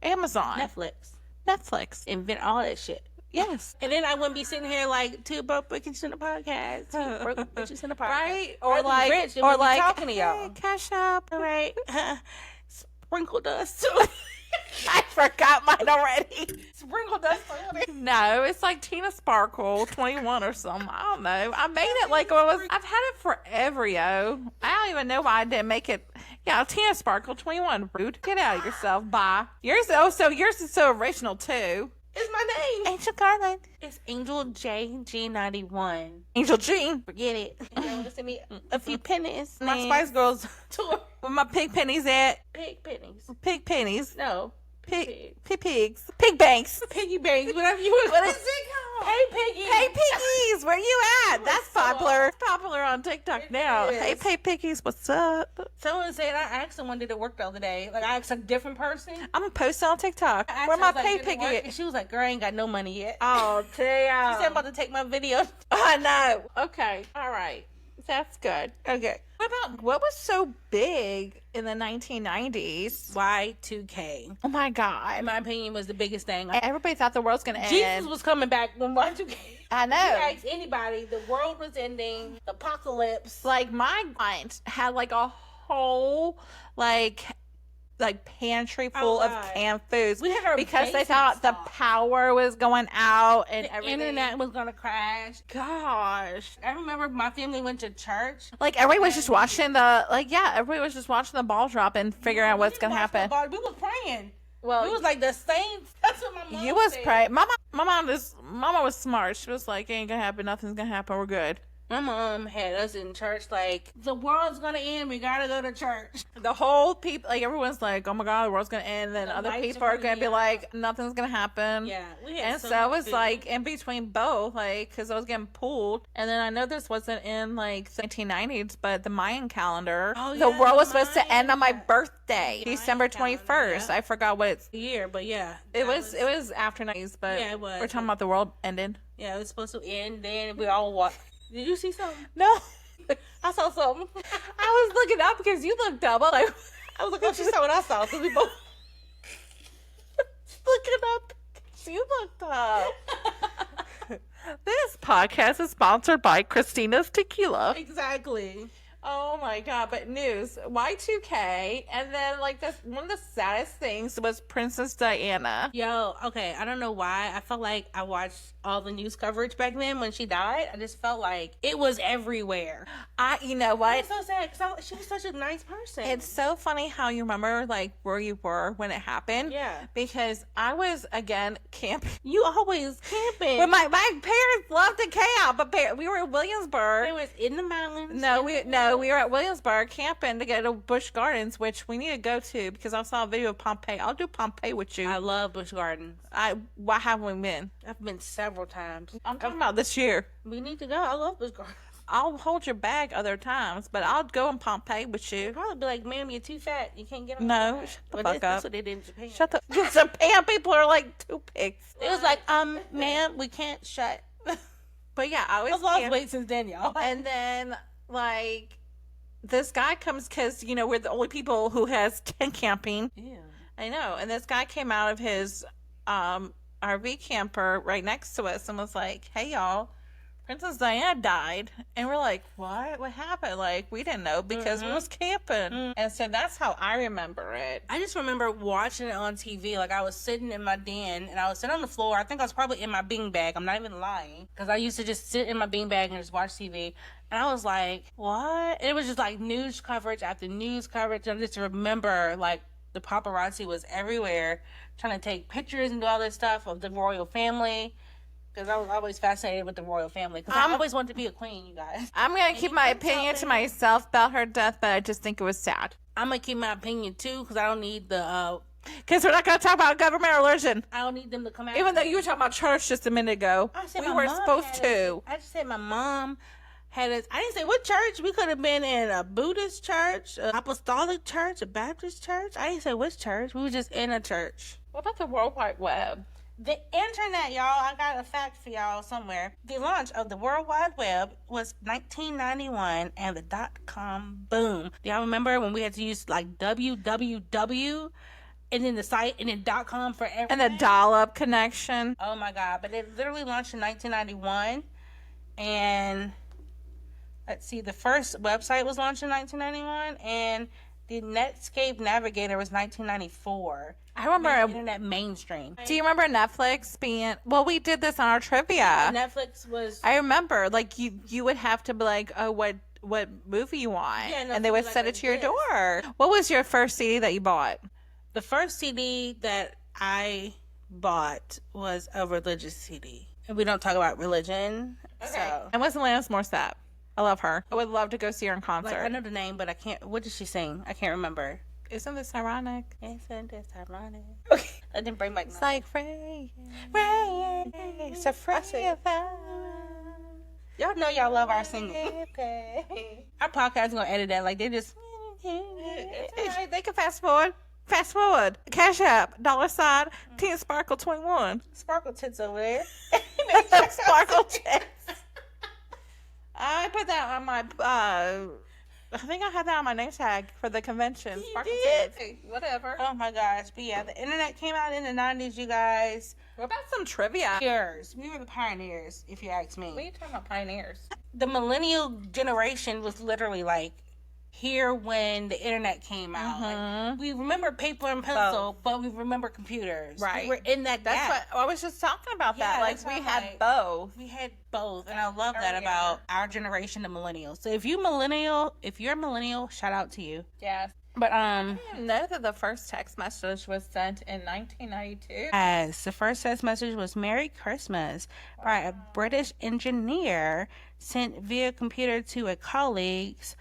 Amazon. Netflix. Invent all that shit. Yes. And then I wouldn't be sitting here like two broke bitches in the podcast. Two broke bitches in the podcast. Right? Or like rich and we'd be talking to hey, y'all. cash up. All right. Sprinkle dust. I forgot mine already. Sprinkle dust. No, it's like Tina Sparkle 21 or something. I don't know. I made it like it was. I've had it forever, yo. I don't even know why I didn't make it. Yeah, Tina Sparkle 21. Rude. Get out of yourself. Bye. Yours. Oh, so yours is so original too. It's my name. Angel Garland. It's Angel JG91. Angel G. Forget it. You know, send me a few pennies. My Spice Girls tour. Where my pig pennies at? Pig pennies. Pig pennies. No. Pig pigs. Pig banks. Piggy banks. Whatever you want. What is it called? Hey, Piggy. Hey Piggies, where you at? That's so popular. It's popular on TikTok now. is. Hey Piggies, what's up? Someone said, I asked someone, did it work the other day? Like, I asked a different person. I'm gonna post it on TikTok. I asked Where her, my I was like, pay "Did it piggy work?" at? And she was like, girl, I ain't got no money yet. Oh, She said, I'm damn. about to take my video. I know. Okay. All right. That's good. Okay. What was so big in the 1990s? Y2K. Oh my In God. my opinion, was the biggest thing. Everybody thought the world's gonna Jesus end. was coming back when Y2K. I know. You ask anybody, the world was ending, the apocalypse. Like my aunt had like a whole like pantry full of God. canned foods We had our because they basic thought the stuff. power was going out and The everything. internet was gonna crash. Gosh. I remember my family went to church. Like everybody was just watching everybody was just watching the ball drop and figuring out what's We didn't gonna watch happen. football. We was praying. Well, We was like the saints. That's what my mom you was said. praying. Mama was smart. She was like, ain't gonna happen, nothing's gonna happen, we're good. My mom had us in church like, the world's gonna end, we gotta go to church. The whole people, like everyone's like, "Oh my God, the world's gonna end," and then The other lights people are are gonna gonna be be out. like, "Nothing's gonna happen." Yeah, we had And so so I much was food. like in between both, like, because I was getting pulled. And then I know this wasn't in like the 1990s, but the Mayan calendar, Oh, the yeah, world the was supposed to end on my Mayan. birthday, Mayan December calendar, 21st. yeah. I forgot what it's. Year, but yeah. It was after 90s, but Yeah, it was. we're talking about the world ending. Yeah, it was supposed to end, then we all walked. Did you see something? No, I saw something. I was looking up because you looked up. I was like, I was like, oh, she saw what I saw. So we both looking up. You looked up. This podcast is sponsored by Christina's Tequila. Exactly. Oh my God, but news, Y2K, and then like this, one of the saddest things was Princess Diana. Yo, okay, I don't know why. I felt like I watched all the news coverage back then when she died. I just felt like it was everywhere. You know what? It's so sad because she was such a nice person. It's so funny how you remember like where you were when it happened. Yeah. Because I was, again, camping. You always camping. But my parents loved to camp, but we were in Williamsburg. It was in the mountains. No, we were at Williamsburg camping to go to Busch Gardens, which we need to go to because I saw a video of Pompeii. I'll do Pompeii with you. I love Busch Gardens. Why haven't we been? I've been several times. I'm talking about this year. We need to go. I love Busch Gardens. I'll hold your bag other times, but I'll go in Pompeii with you. Probably be like, ma'am, you're too fat. You can't get on. No, shut the fuck up. That's what they did in Japan. Shut the. Japan people are like toothpicks. It was like, ma'am, we can't shut. But yeah, I I've was lost camp- weight since then, y'all. And then like this guy comes because we're the only people who has camping. Yeah. I know, and this guy came out of his RV camper right next to us and was like, "Hey y'all, Princess Diana died," and we're like, "What? What happened?" Like we didn't know because we was camping, and so that's how I remember it. I just remember watching it on TV. Like, I was sitting in my den, and I was sitting on the floor. I think I was probably in my beanbag. I'm not even lying. Because I used to just sit in my beanbag and just watch TV. And I was like, what? And it was just, like, news coverage after news coverage. And I just remember, like, the paparazzi was everywhere trying to take pictures and do all this stuff of the royal family. Because I was always fascinated with the royal family. Because I always wanted to be a queen, you guys. I'm gonna keep my opinion to myself about her death, but I just think it was sad. I'm going to keep my opinion, too, because I don't need the... Because we're not gonna talk about government or religion. I don't need them to come out. Even though you were talking about church just a minute ago, I said we my were mom supposed had to. I just said my mom had us. I didn't say what church. We could have been in a Buddhist church, a apostolic church, a Baptist church. I didn't say which church. We were just in a church. What about the World Wide Web? The internet, y'all, I got a fact for y'all somewhere. The launch of the World Wide Web was 1991 and the .com boom. Do y'all remember when we had to use like www and then the site and then .com for everything? And the dial-up connection. Oh my God. But it literally launched in 1991. And let's see, the first website was launched in 1991. And the Netscape Navigator was 1994. I remember. Made the internet mainstream. Do you remember Netflix being? Well, we did this on our trivia. Netflix was. I remember, like you would have to be like, oh, what movie you want, Yeah, no, and they would like send it to your this. door. What was your first CD that you bought? The first CD that I bought was a religious CD. And we don't talk about religion. So. And what's Alanis Morissette? I love her. I would love to go see her in concert. Like, I know the name, but I can't. What did she sing? I can't remember. Isn't this ironic? Isn't this ironic? Okay. I didn't bring my. It's like rain, It's a fresh. Y'all know y'all love our singing. Our podcast is gonna edit that. Like, they just. It's all right. They can fast forward. Fast forward. Cash App, $ Teen Sparkle 21. Sparkle tits over there. Sparkle tits. I put that on my. I think I had that on my name tag for the convention. You Sparkle did? tits. Whatever. Oh my gosh. But yeah, the internet came out in the 90s, you guys. What about some trivia? Pioneers. We were the pioneers, if you ask me. What are you talking about, pioneers? The millennial generation was literally like here when the internet came out. Like, we remember paper and pencil, but we remember computers. Right. We were in that That's gap. what I was just talking about. Yeah, that like that's we what I'm had like. both. We had both, and I love that Earlier. about our generation, the millennials. So if you're a millennial, shout out to you. Yes. But I didn't know that the first text message was sent in 1992. as the first text message was Merry Christmas by a British engineer sent via computer to a colleague's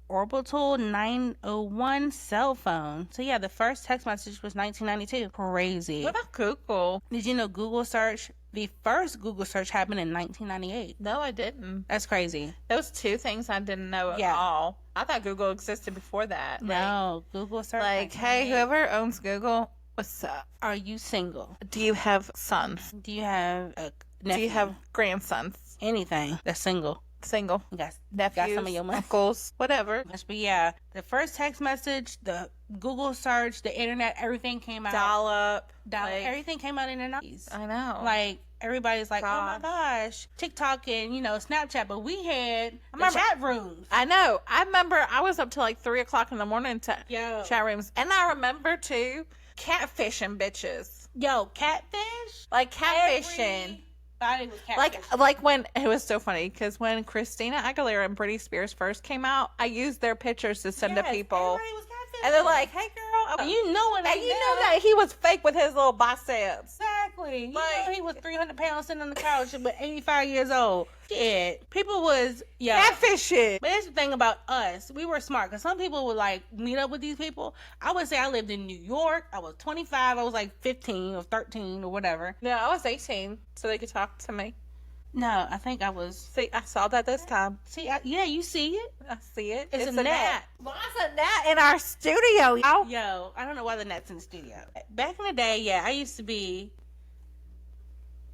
Orbital 901 cell phone. So yeah, the first text message was 1992. Crazy. What about Google? Did you know Google search, the first Google search happened in 1998? No, I didn't. That's crazy. Those two things I didn't know at all. I thought Google existed before that. No, Google search. Like, hey, whoever owns Google, what's up? Are you single? Do you have sons? Do you have a nephew? Do you have grandsons? anything that's single? Single. You got Nephews, some of your money. uncles, whatever. But yeah, the first text message, the Google search, the internet, everything came out. Dial up. Everything came out in the 90s. I know. Like, everybody's like, Gosh. oh my gosh, TikTok and, Snapchat. But we had the remember- chat rooms. I know. I remember I was up till like 3 o'clock in the morning to Yo. chat rooms. And I remember too, catfishing bitches. Yo, catfish? Like catfishing. Everybody was catfish. Like when it was so funny because when Christina Aguilera and Britney Spears first came out, I used their pictures to send to people, Everybody was catfish. and they're like, "Hey, girl," And you know it. and you know that he was fake with his little biceps. Exactly. Like- You know he was 300 pounds sitting on the couch but 85 years old. Shit. People was, Catfishing. But here's the thing about us. We were smart because some people would like meet up with these people. I would say I lived in New York. I was 25. I was like 15 or 13 or whatever. No, I was 18, so they could talk to me. No, I think I was. See, I saw that this time. See, yeah, you see it? I see it. It's a gnat. Why's a gnat in our studio, y'all? Yo, I don't know why the net's in the studio. Back in the day, yeah, I used to be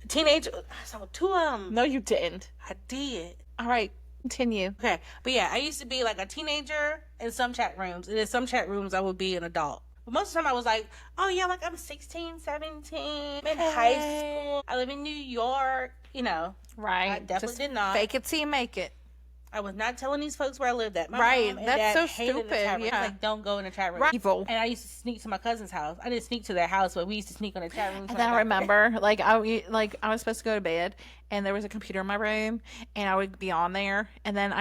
a teenager. I saw two of them. No, you didn't. I did. All right, continue. Okay, but yeah, I used to be like a teenager in some chat rooms, and in some chat rooms I would be an adult. But most of the time I was like, oh yeah, like I'm 16, 17, I'm in high school, I live in New York, Right. I definitely Just did not. fake it till you make it. I was not telling these folks where I lived at. My Right, mom and that's dad so hated the stupid, chat room. yeah. Like, don't go in the chat room. Right. Evil. And I used to sneak to my cousin's house. I didn't sneak to their house, but we used to sneak on the chat rooms. And then I remember, I was supposed to go to bed, and there was a computer in my room, and I would be on there, and then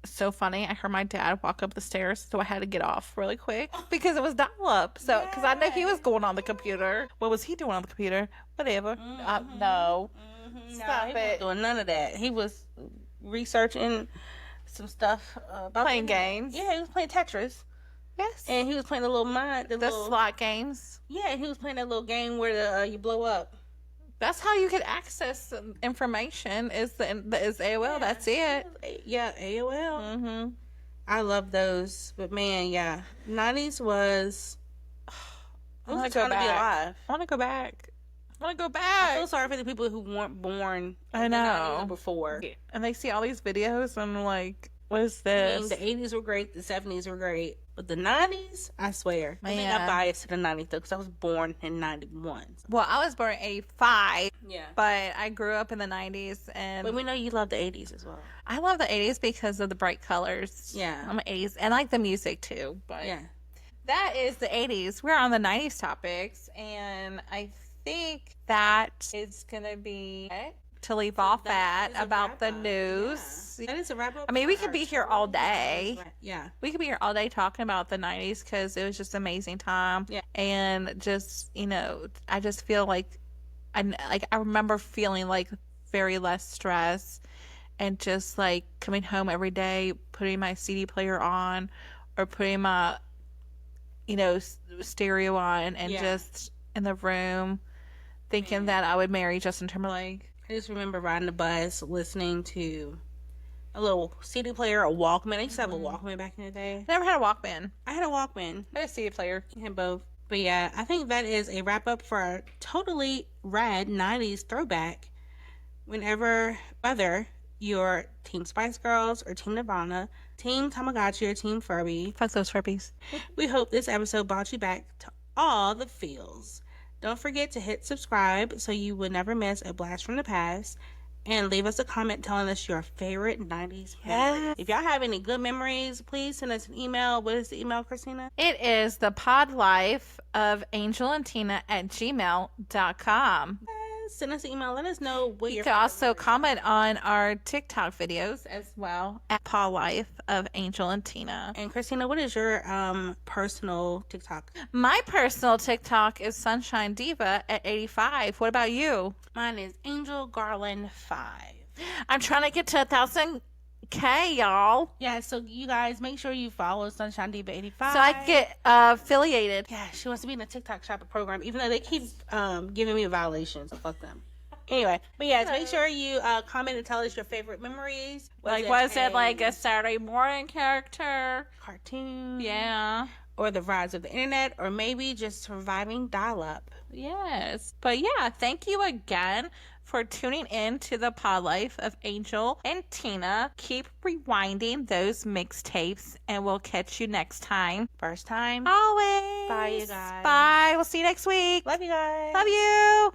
so funny, I heard my dad walk up the stairs, so I had to get off really quick because it was dial-up. So, because I know he was going on the computer. What was he doing on the computer? Whatever. No. Stop he it. wasn't doing none of that. He was researching some stuff about Playing games. Yeah, he was playing Tetris, Yes. and he was playing the little The slot games. Yeah, and he was playing that little game where you blow up. That's how you could access information. Is AOL? That's it. Yeah, AOL. Mm-hmm. I love those, but man, yeah, 90s was. I want was to a go time to be back. alive. I want to go back. I want to go I back. feel sorry for the people who weren't born. I in the know. 90s or before. And they see all these videos and I'm like, what is I this? mean, the 80s were great, the 70s were great, but the 90s, I swear, I think Man. I'm biased to the 90s though, because I was born in 91. Well, I was born in 85, Yeah. but I grew up in the 90s, and But we know you love the 80s as well. I love the 80s because of the bright colors. Yeah. I'm an 80s, and I like the music too. But Yeah. that is the 80s. We're on the 90s topics, and I think that is going to be it to leave off That at is a about the wrap-up. news. Yeah. That is a wrap up. I mean, we for could our be here all show. day. Yeah. We could be here all day talking about the 90s because it was just an amazing time. Yeah. And just, I just feel like I remember feeling like very less stress and just like coming home every day, putting my CD player on or putting my, stereo on and Yeah. just in the room thinking that I would marry Justin Timberlake. I just remember riding the bus, listening to a little CD player, a Walkman. I used to have a Walkman back in the day. I never had a Walkman. I had a Walkman. I had a CD player. I had both. But yeah, I think that is a wrap up for our totally rad 90s throwback. Whether you're Team Spice Girls or Team Nirvana, Team Tamagotchi or Team Furby, Fuck those Furbies. we hope this episode brought you back to all the feels. Don't forget to hit subscribe so you will never miss a blast from the past. And leave us a comment telling us your favorite 90s memory. Yes. If y'all have any good memories, please send us an email. What is the email, Christina? It is the pod life of Angel and Tina at gmail.com. Send us an email. Let us know what You your can also comment on our TikTok videos as well at Paw Life of Angel and Tina. And Christina, what is your personal TikTok? My personal TikTok is Sunshine Diva at 85. What about you? Mine is Angel Garland 5. I'm trying to get to 1,000K, y'all. Yeah, so you guys make sure you follow Sunshine Diva 85. So I can get affiliated. Yeah, she wants to be in the TikTok Shopper program, even though they keep giving me violations. So fuck them. Anyway, but yes, make sure you comment and tell us your favorite memories. Was it like a Saturday morning character? Cartoon? Yeah. Or the rise of the internet, or maybe just surviving dial-up. Yes. But yeah, thank you again for tuning in to the Pod Life of Angel and Tina. Keep rewinding those mixtapes, and we'll catch you next time. First time. Always. Bye, you guys. Bye. We'll see you next week. Love you guys. Love you.